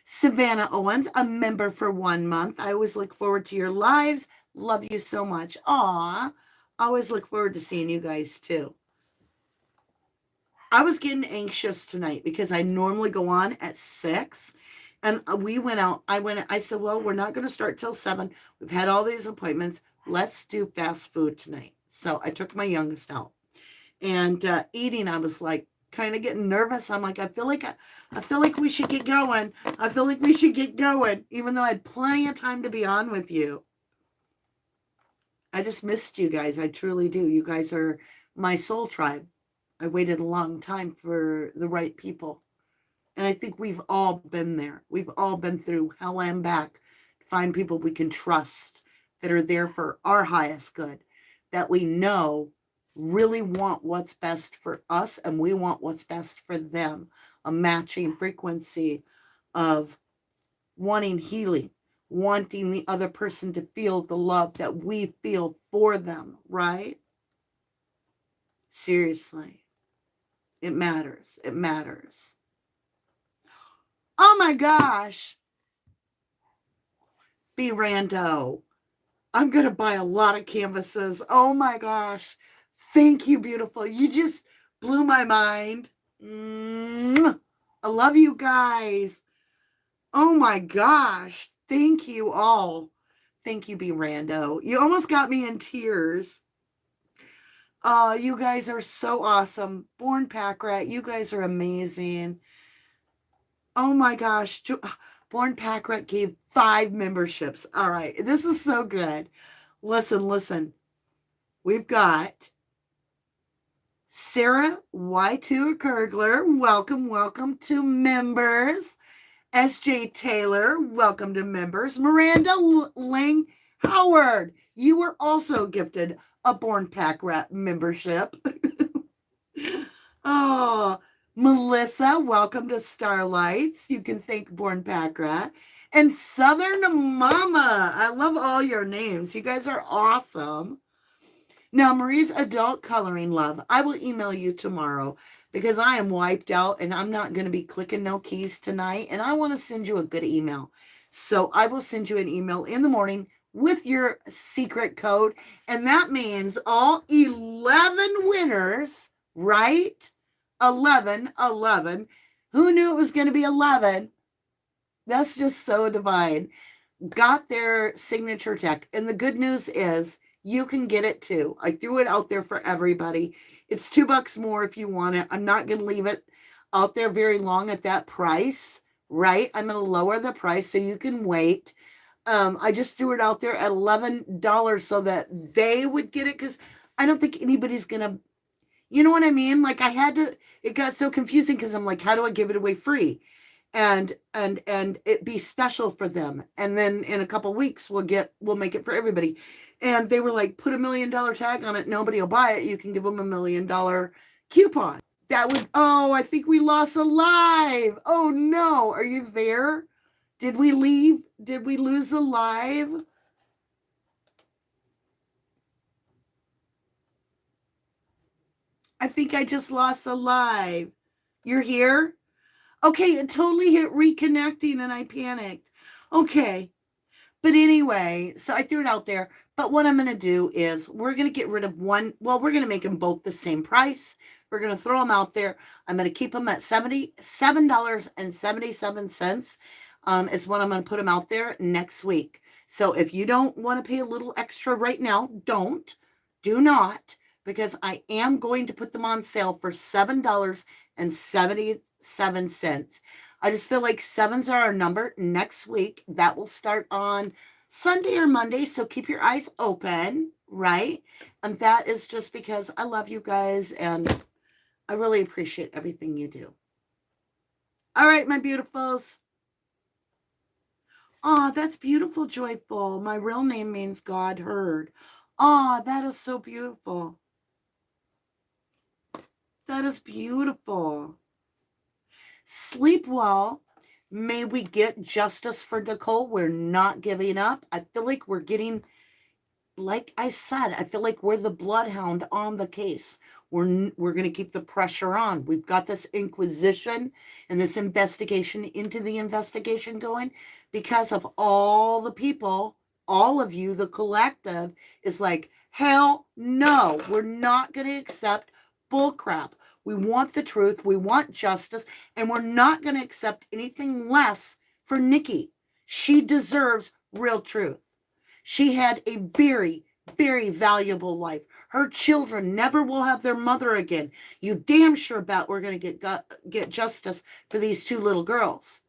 Savannah Owens, a member for 1 month. I always look forward to your lives. Love you so much. Aw. Always look forward to seeing you guys too. I was getting anxious tonight because I normally go on at 6. And we went out. I said, well, we're not going to start till 7. We've had all these appointments. Let's do fast food tonight. So I took my youngest out. And eating, I was like kind of getting nervous. I'm like, I feel like we should get going. I feel like we should get going, even though I had plenty of time to be on with you. I just missed you guys. I truly do. You guys are my soul tribe. I waited a long time for the right people. And I think we've all been there. We've all been through hell and back to find people we can trust that are there for our highest good, that we know really want what's best for us and we want what's best for them. A matching frequency of wanting healing, wanting the other person to feel the love that we feel for them, right? Seriously. It matters. It matters. Oh my gosh. B. Rando. I'm going to buy a lot of canvases. Oh my gosh. Thank you, beautiful. You just blew my mind. I love you guys. Oh my gosh. Thank you all. Thank you, B. Rando. You almost got me in tears. You guys are so awesome. Born Pack Rat, you guys are amazing. Oh my gosh. Born Pack Rat gave 5 memberships. All right. This is so good. Listen. We've got Sarah Y2 Kurgler. Welcome to members. SJ Taylor. Welcome to members. Miranda Lang Howard. You were also gifted a Born Pack Rat membership. Oh, Melissa, welcome to Starlights. You can thank Born Pack Rat. And Southern Mama. I love all your names. You guys are awesome. Now, Marie's adult coloring love. I will email you tomorrow because I am wiped out and I'm not going to be clicking no keys tonight. And I want to send you a good email. So I will send you an email in the morning with your secret code. And that means all 11 winners, right? 11. Who knew it was going to be 11? That's just so divine. Got their signature tech. And the good news is you can get it too. I threw it out there for everybody. It's $2 more if you want it. I'm not going to leave it out there very long at that price, right? I'm going to lower the price so you can wait. I just threw it out there at $11 so that they would get it because I don't think anybody's going to, you know what I mean? Like it got so confusing because I'm like, how do I give it away free? And it be special for them. And then in a couple weeks, we'll make it for everybody. And they were like, put $1 million tag on it. Nobody will buy it. You can give them $1 million coupon. I think we lost a live. Oh no. Are you there? Did we leave? Did we lose a live? I think I just lost a live. You're here? Okay, it totally hit reconnecting and I panicked. Okay. But anyway, so I threw it out there. But what I'm going to do is we're going to get rid of one. Well, we're going to make them both the same price. We're going to throw them out there. I'm going to keep them at $77.77 is what I'm going to put them out there next week. So if you don't want to pay a little extra right now, do not, because I am going to put them on sale for $7.77. I just feel like 7s are our number next week. That will start on Sunday or Monday. So keep your eyes open, right? And that is just because I love you guys and I really appreciate everything you do. All right, my beautifuls. Oh, that's beautiful, Joyful. My real name means God heard. Oh, that is so beautiful. That is beautiful. Sleep well. May we get justice for Nicole. We're not giving up. I feel like we're getting, like I said, I feel like we're the bloodhound on the case. We're going to keep the pressure on. We've got this inquisition and this investigation into the investigation going because of all the people, all of you, the collective is like, hell no, we're not going to accept bullcrap. We want the truth. We want justice. And we're not going to accept anything less for Nikki. She deserves real truth. She had a very, very valuable life. Her children never will have their mother again. You damn sure bet we're going to get justice for these two little girls.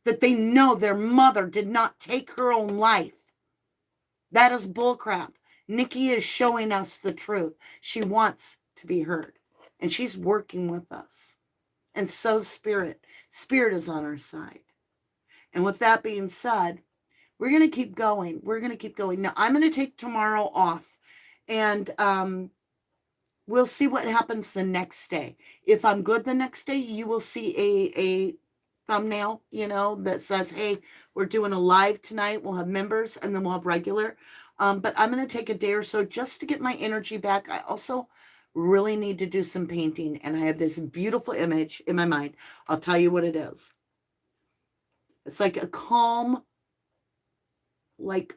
That they know their mother did not take her own life. That is bullcrap. Nikki is showing us the truth. She wants to be heard. And she's working with us. And so Spirit. Spirit is on our side. And with that being said, we're going to keep going. We're going to keep going. Now, I'm going to take tomorrow off. And we'll see what happens the next day. If I'm good the next day, you will see a thumbnail, that says, hey, we're doing a live tonight. We'll have members and then we'll have regular. But I'm going to take a day or so just to get my energy back. I also really need to do some painting. And I have this beautiful image in my mind. I'll tell you what it is. It's like a calm, like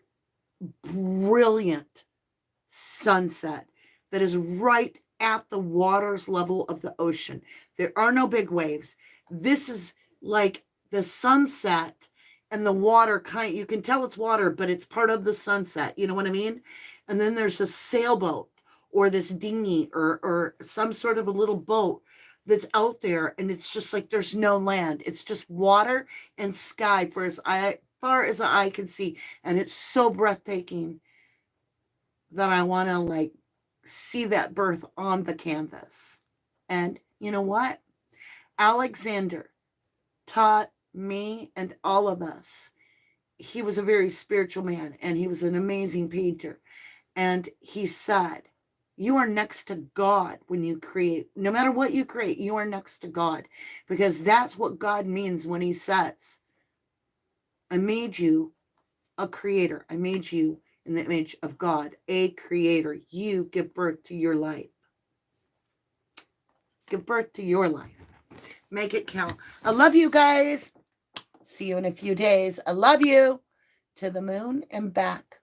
brilliant sunset that is right at the water's level of the ocean. There are no big waves. This is like the sunset and the water you can tell it's water, but it's part of the sunset. You know what I mean? And then there's a sailboat or this dinghy or some sort of a little boat that's out there. And it's just like, there's no land. It's just water and sky for as far as the eye can see. And it's so breathtaking that I want to see that birth on the canvas. And you know what? Alexander taught me and all of us. He was a very spiritual man and he was an amazing painter. And he said, you are next to God when you create. No matter what you create, you are next to God. Because that's what God means when he says, I made you a creator. I made you in the image of God, a creator. You give birth to your life. Give birth to your life. Make it count. I love you guys. See you in a few days. I love you. To the moon and back.